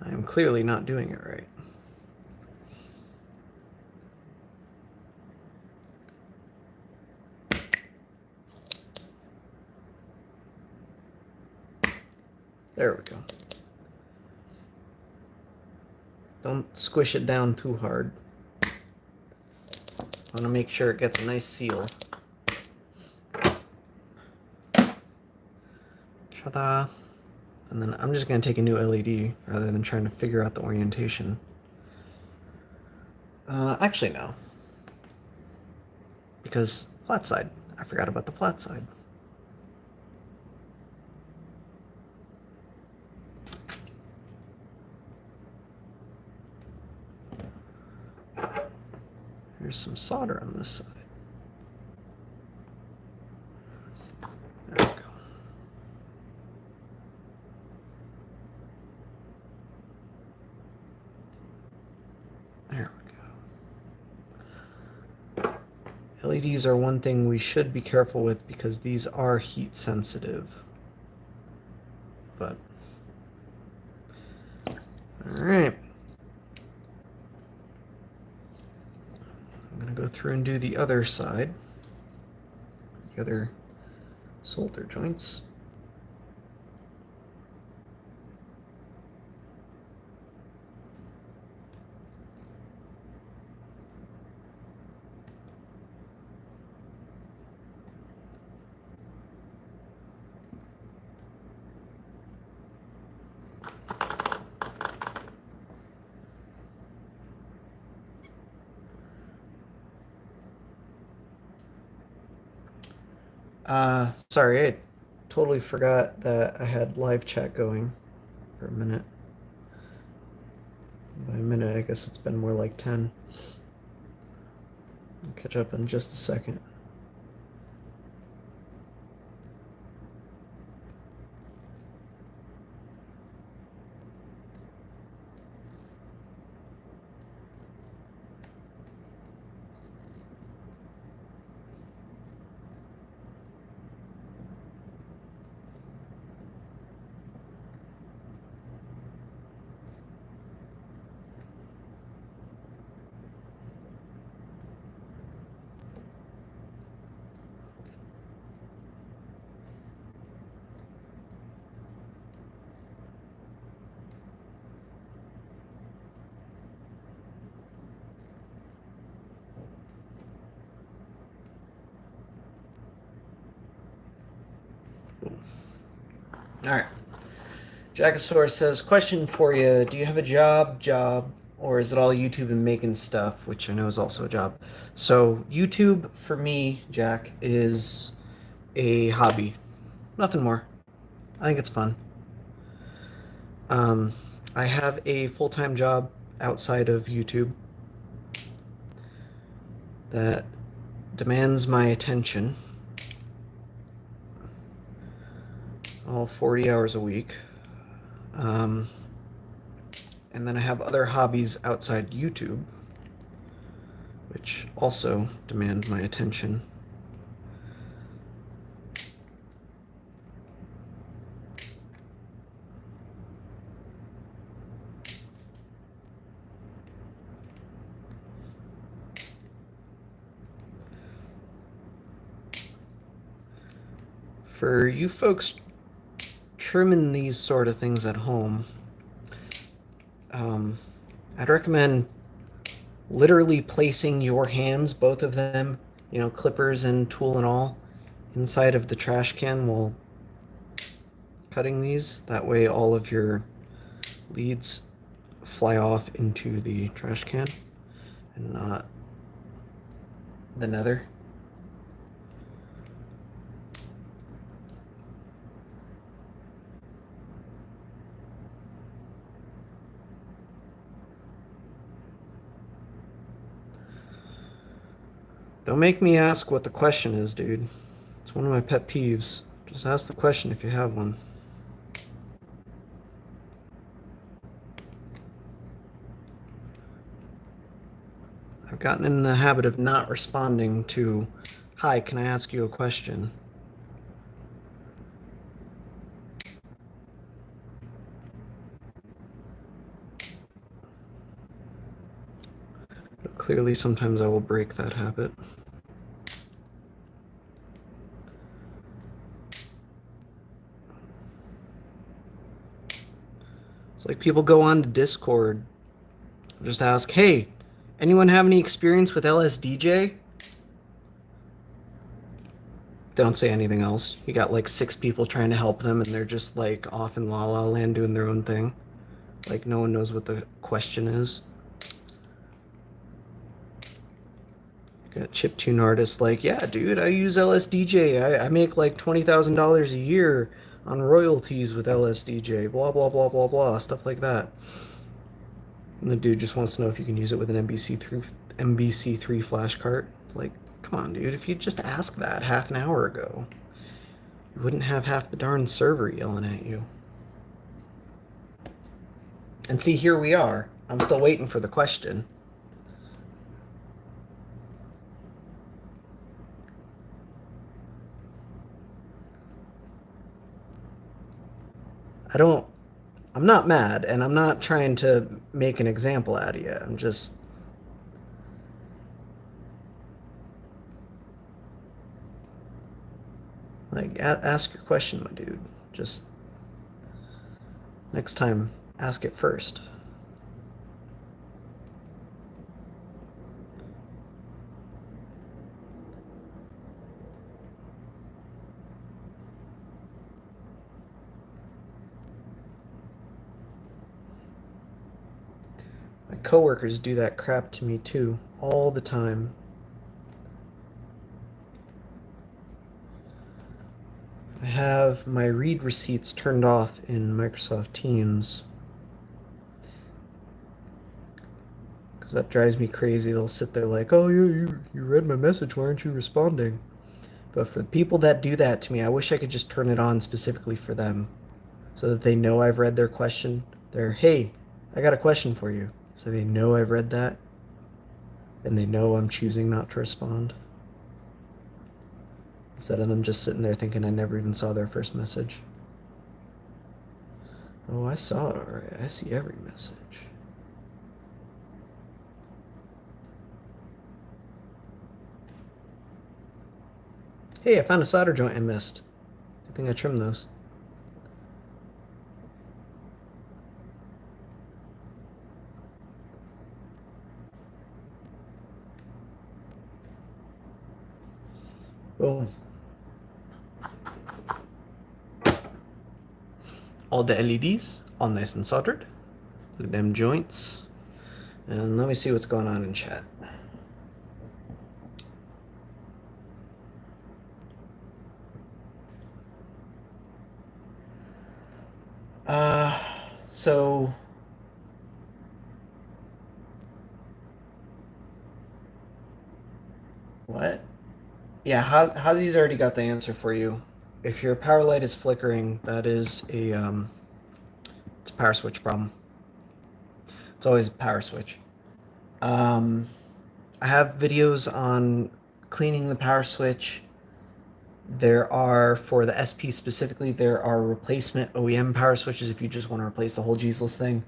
I am clearly not doing it right. There we go. Don't squish it down too hard. I want to make sure it gets a nice seal. Ta-da! And then I'm just going to take a new LED rather than trying to figure out the orientation. Actually, no. Because flat side. I forgot about the flat side. There's some solder on this side. There we go. There we go. LEDs are one thing we should be careful with because these are heat sensitive. But, alright. I'm going to go through and do the other side. The other solder joints. Sorry, I totally forgot that I had live chat going for a minute. By a minute, I guess it's been more like 10. I'll catch up in just a second. All right. Jackosaurus says, question for you. Do you have a job, or is it all YouTube and making stuff, which I know is also a job? So YouTube for me, Jack, is a hobby. Nothing more. I think it's fun. Um, I have a full-time job outside of YouTube that demands my attention all 40 hours a week. Um, and then I have other hobbies outside YouTube, which also demand my attention. For you folks trimming these sort of things at home, I'd recommend literally placing your hands, both of them, clippers and tool and all, inside of the trash can while cutting these. That way all of your leads fly off into the trash can and not the nether. Don't make me ask what the question is, dude. It's one of my pet peeves. Just ask the question if you have one. I've gotten in the habit of not responding to, hi, can I ask you a question? But clearly, sometimes I will break that habit. It's like people go on to Discord, just ask, hey, anyone have any experience with LSDJ? They don't say anything else. You got like 6 people trying to help them, and they're just like off in La La Land doing their own thing. Like no one knows what the question is. Got chiptune artists like, yeah, dude, I use LSDJ. I make like $20,000 a year on royalties with LSDJ. Blah blah blah blah blah, stuff like that. And the dude just wants to know if you can use it with an MBC3 flash cart. Like, come on, dude. If you just ask that half an hour ago, you wouldn't have half the darn server yelling at you. And see, here we are. I'm still waiting for the question. I'm not mad, and I'm not trying to make an example out of you. I'm just. Like, ask your question, my dude. Just. Next time, ask it first. My coworkers do that crap to me too, all the time. I have my read receipts turned off in Microsoft Teams because that drives me crazy. They'll sit there like, oh, yeah, you read my message. Why aren't you responding? But for the people that do that to me, I wish I could just turn it on specifically for them so that they know I've read their question. They're, hey, I got a question for you. So they know I've read that and they know I'm choosing not to respond. Instead of them just sitting there thinking I never even saw their first message. Oh, I saw it already. I see every message. Hey, I found a solder joint I missed. Good thing I trimmed those. Boom. all the LEDs, all nice and soldered. Look at them joints. And let me see what's going on in chat. So what? Yeah, Hazi's already got the answer for you. If your power light is flickering, that is it's a power switch problem. It's always a power switch. Um, I have videos on cleaning the power switch. There are, for the SP specifically, there are replacement OEM power switches if you just want to replace the whole Jesus thing.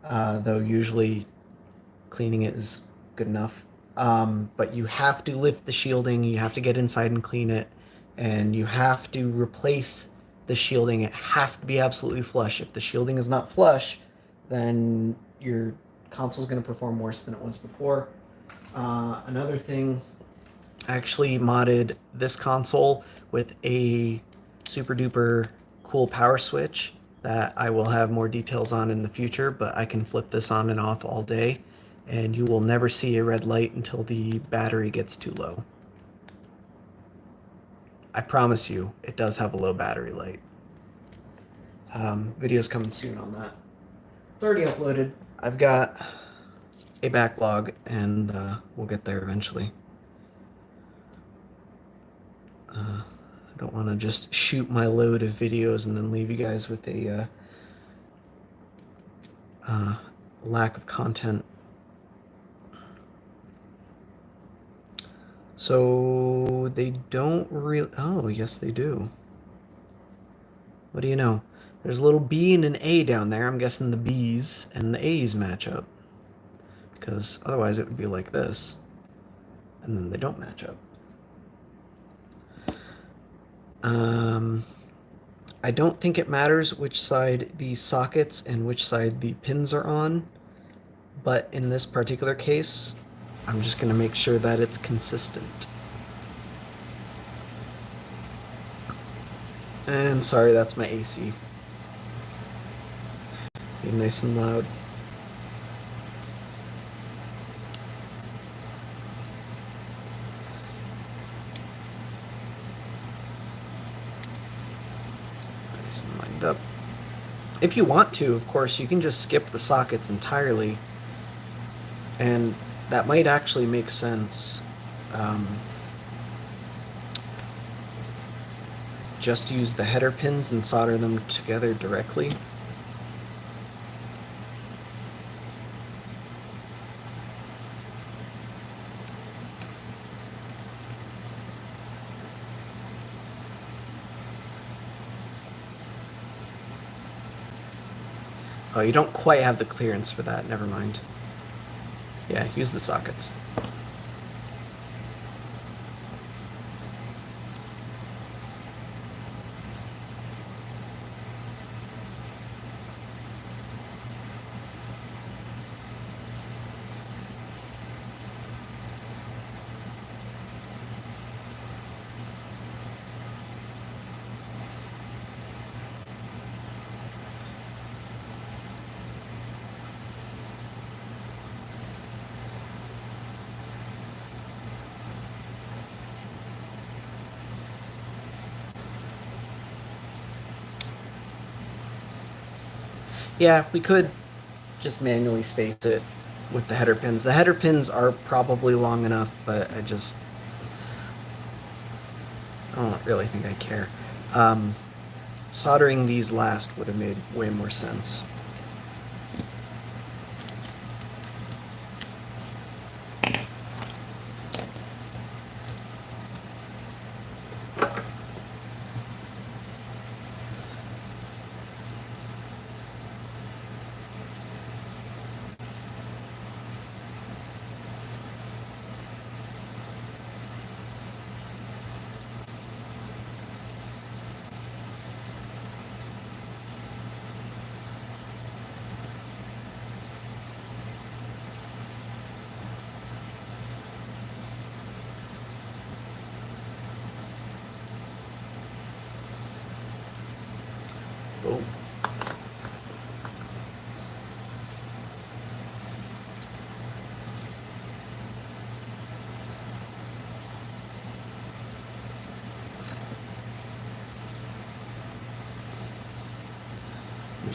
Though usually cleaning it is good enough. But you have to lift the shielding, you have to get inside and clean it, and you have to replace the shielding. It has to be absolutely flush. If the shielding is not flush, then your console is going to perform worse than it was before. Another thing, I actually modded this console with a super duper cool power switch that I will have more details on in the future, but I can flip this on and off all day, and you will never see a red light until the battery gets too low. I promise you, it does have a low battery light. Video's coming soon on that. It's already uploaded. I've got a backlog, and we'll get there eventually. I don't want to just shoot my load of videos and then leave you guys with a lack of content. So they don't really... Oh, yes, they do. What do you know? There's a little B and an A down there. I'm guessing the B's and the A's match up. Because otherwise it would be like this. And then they don't match up. I don't think it matters which side the sockets and which side the pins are on. But in this particular case, I'm just going to make sure that it's consistent. And sorry, that's my AC. Be nice and loud. Nice and lined up. If you want to, of course, you can just skip the sockets entirely. And that might actually make sense. Just use the header pins and solder them together directly. Oh, you don't quite have the clearance for that. Never mind. Yeah, use the sockets. Yeah, we could just manually space it with the header pins. The header pins are probably long enough, but I don't really think I care. Soldering these last would have made way more sense.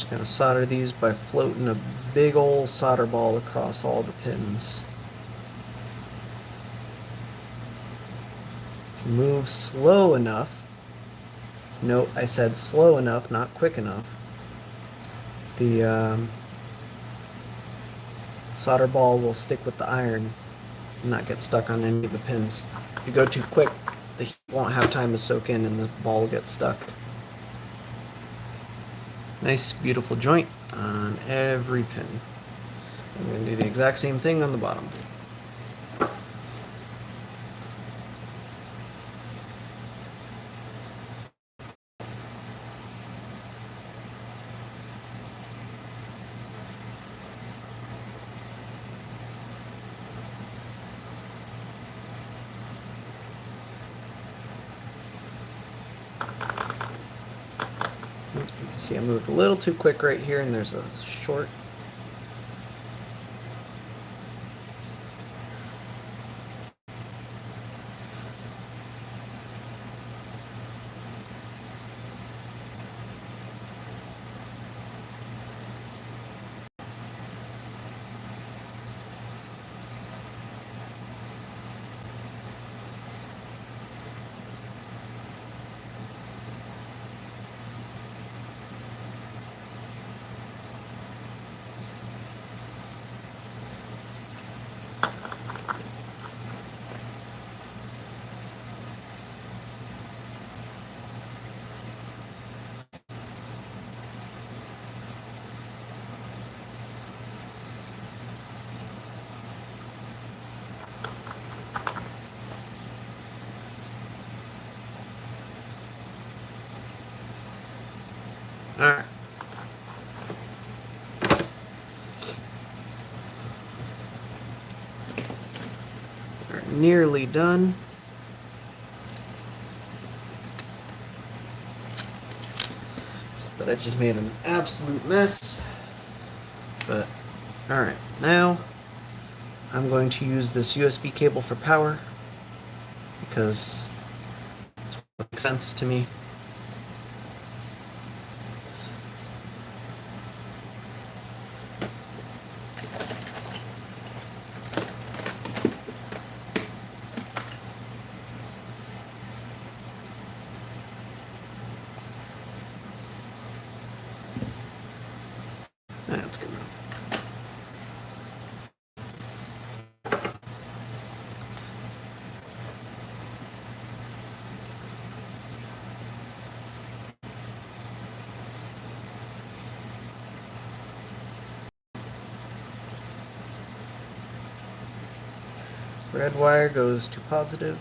just going to solder these by floating a big old solder ball across all the pins. If you move slow enough, note I said slow enough, not quick enough, the solder ball will stick with the iron and not get stuck on any of the pins. If you go too quick, the heat won't have time to soak in and the ball will get stuck. Nice, beautiful joint on every pin. I'm going to do the exact same thing on the bottom. You can see I moved a little too quick right here, and there's a short. All right. We're nearly done. But I just made an absolute mess. But, all right. Now, I'm going to use this USB cable for power because it's what makes sense to me. That's good enough. Red wire goes to positive.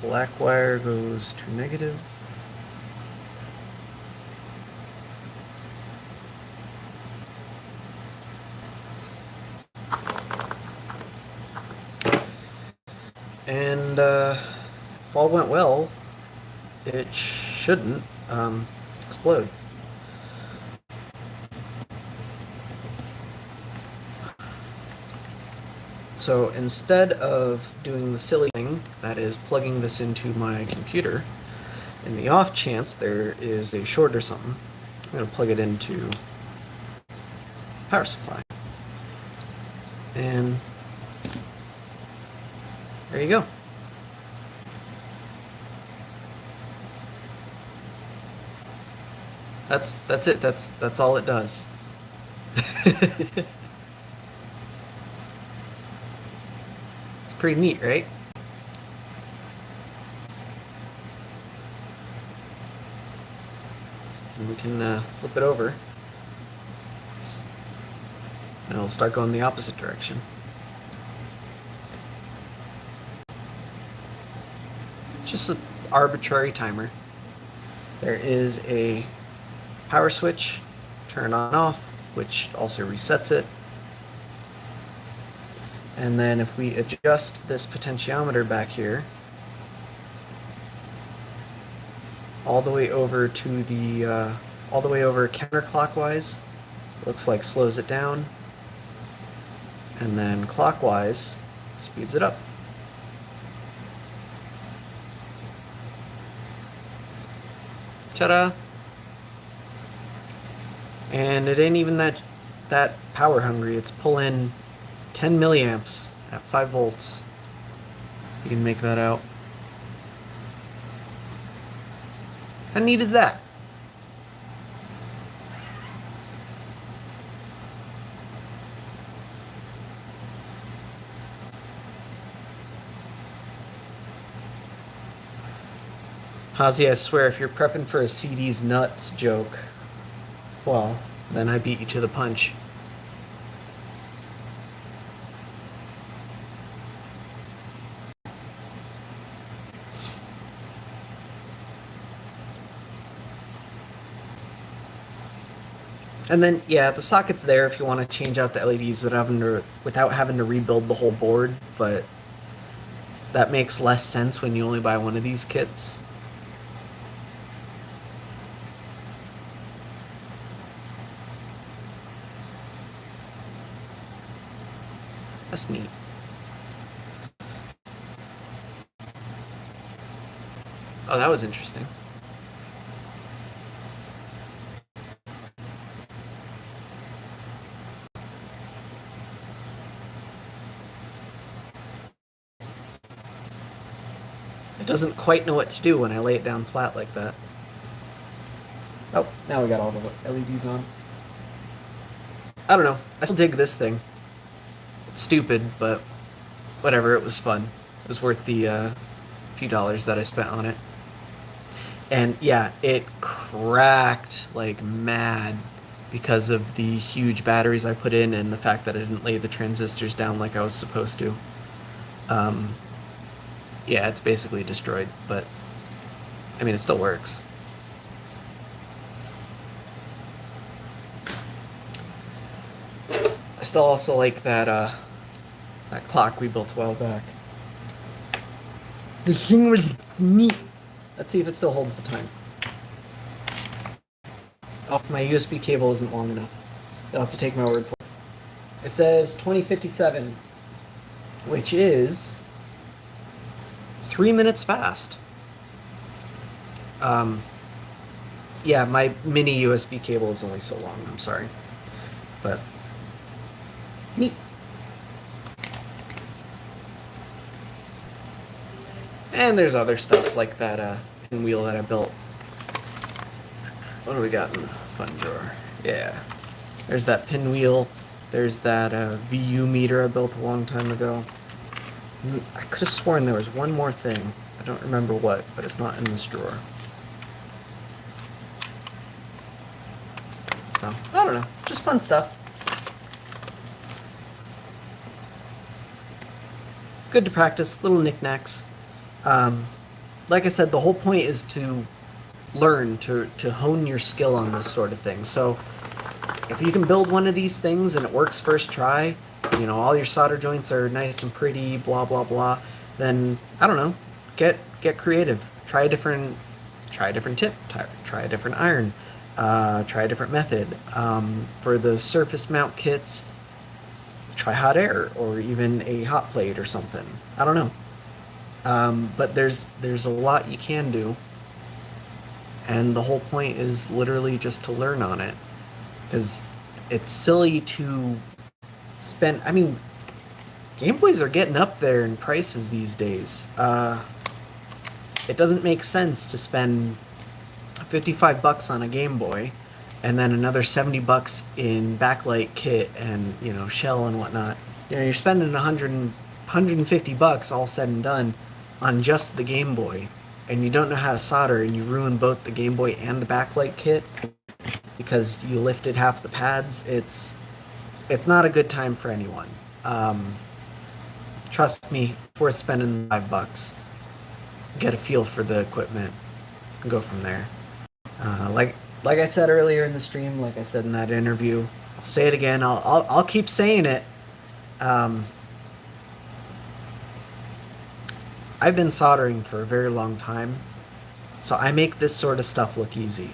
Black wire goes to negative. And if all went well, it shouldn't explode. So instead of doing the silly thing, that is plugging this into my computer, in the off chance there is a short or something, I'm going to plug it into power supply. And there you go. That's it. That's all it does. It's pretty neat, right? And we can flip it over, and it'll start going the opposite direction. Just an arbitrary timer. There is a power switch, turn on and off, which also resets it. And then if we adjust this potentiometer back here, all the way over to the, all the way over counterclockwise, looks like slows it down, and then clockwise speeds it up. Ta-da! And it ain't even that power hungry. It's pulling 10 milliamps at 5 volts. You can make that out. How neat is that? Hazy, I swear, if you're prepping for a CD's nuts joke, well, then I beat you to the punch. And then, yeah, the socket's there if you want to change out the LEDs without having to rebuild the whole board, but that makes less sense when you only buy one of these kits. That's neat. Oh, that was interesting. It doesn't quite know what to do when I lay it down flat like that. Oh, now we got all the LEDs on. I don't know. I still dig this thing. It's stupid, but whatever, it was fun. It was worth the few dollars that I spent on it. And yeah, it cracked like mad because of the huge batteries I put in and the fact that I didn't lay the transistors down like I was supposed to. Yeah, it's basically destroyed, but I mean, it still works. I still also like that clock we built a while back. The thing was neat. Let's see if it still holds the time. Oh, my USB cable isn't long enough. You'll have to take my word for it. It says 2057, which is 3 minutes fast. Yeah, my mini USB cable is only so long, I'm sorry. But, neat. And there's other stuff like that pinwheel that I built. What do we got in the fun drawer? Yeah. There's that pinwheel. There's that VU meter I built a long time ago. I could have sworn there was one more thing. I don't remember what, but it's not in this drawer. So, I don't know. Just fun stuff. Good to practice. Little knickknacks. Like I said, the whole point is to learn, to hone your skill on this sort of thing. So if you can build one of these things and it works first try, you know, all your solder joints are nice and pretty, blah, blah, blah, then, I don't know, get creative. Try a different tip, try a different iron, try a different method. For the surface mount kits, try hot air or even a hot plate or something. I don't know. But there's a lot you can do, and the whole point is literally just to learn on it, because it's silly to spend. I mean, Game Boys are getting up there in prices these days. It doesn't make sense to spend $55 on a Game Boy, and then another $70 in backlight kit and shell and whatnot. You're spending $150 all said and done on just the Game Boy, and you don't know how to solder, and you ruin both the Game Boy and the backlight kit because you lifted half the pads. It's not a good time for anyone. Trust me, it's worth spending $5. Get a feel for the equipment and go from there. Like I said earlier in the stream, like I said in that interview, I'll say it again. I'll keep saying it. I've been soldering for a very long time, so I make this sort of stuff look easy.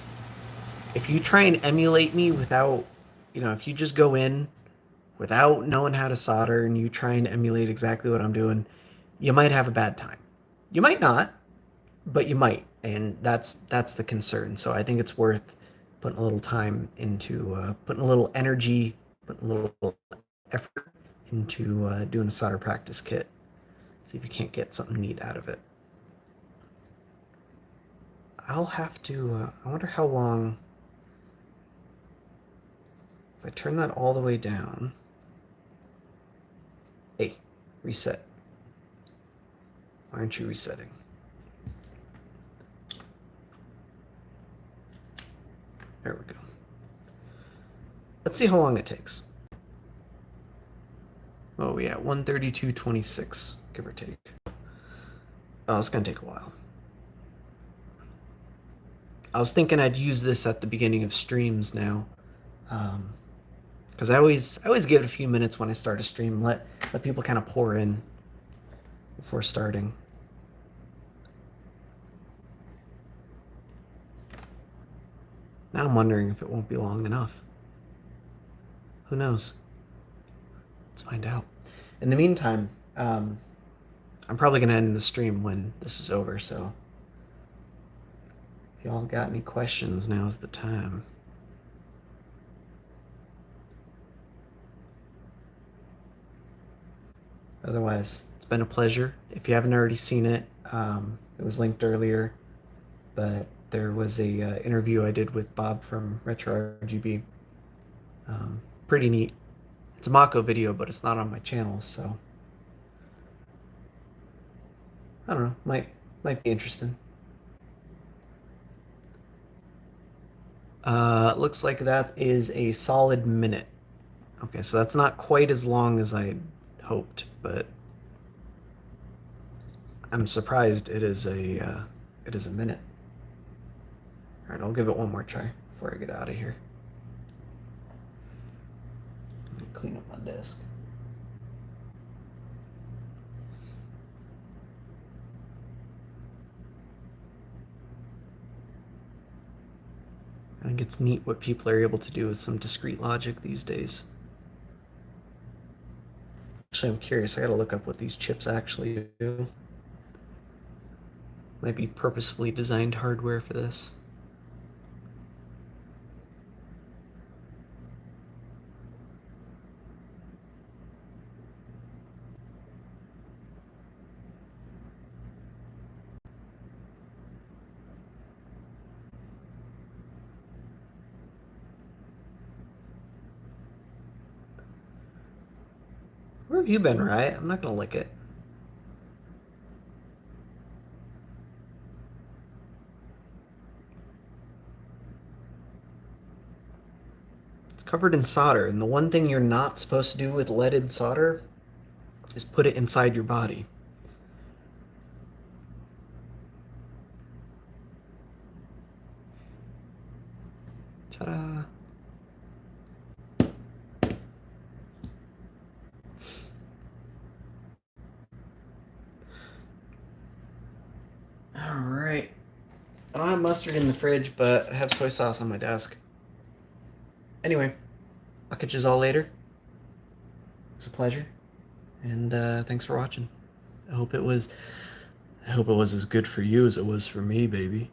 If you try and emulate me without if you just go in without knowing how to solder and you try and emulate exactly what I'm doing, you might have a bad time. You might not, but you might, and that's the concern. So I think it's worth putting a little time into putting a little energy, putting a little effort into doing a solder practice kit. See if you can't get something neat out of it. I'll have to. I wonder how long. If I turn that all the way down. Hey, reset. Why aren't you resetting? There we go. Let's see how long it takes. Oh, yeah, 132.26, give or take. Oh, it's gonna take a while. I was thinking I'd use this at the beginning of streams now, because I always give it a few minutes when I start a stream. Let people kind of pour in before starting. Now I'm wondering if it won't be long enough. Who knows? Let's find out. In the meantime, I'm probably gonna end the stream when this is over. So if y'all got any questions, now's the time. Otherwise, it's been a pleasure. If you haven't already seen it, it was linked earlier, but there was a interview I did with Bob from Retro RGB. Pretty neat. It's a Mako video, but it's not on my channel, so I don't know. Might be interesting. Looks like that is a solid minute. Okay, so that's not quite as long as I hoped, but I'm surprised it is a minute. All right, I'll give it one more try before I get out of here. Let me clean up my desk. I think it's neat what people are able to do with some discrete logic these days. Actually, I'm curious. I gotta look up what these chips actually do. Might be purposefully designed hardware for this. Where have you been, Riot? I'm not gonna lick it. It's covered in solder, and the one thing you're not supposed to do with leaded solder is put it inside your body. Ta-da! All right. I don't have mustard in the fridge, but I have soy sauce on my desk. Anyway, I'll catch you all later. It's a pleasure, and thanks for watching. I hope it was as good for you as it was for me, baby.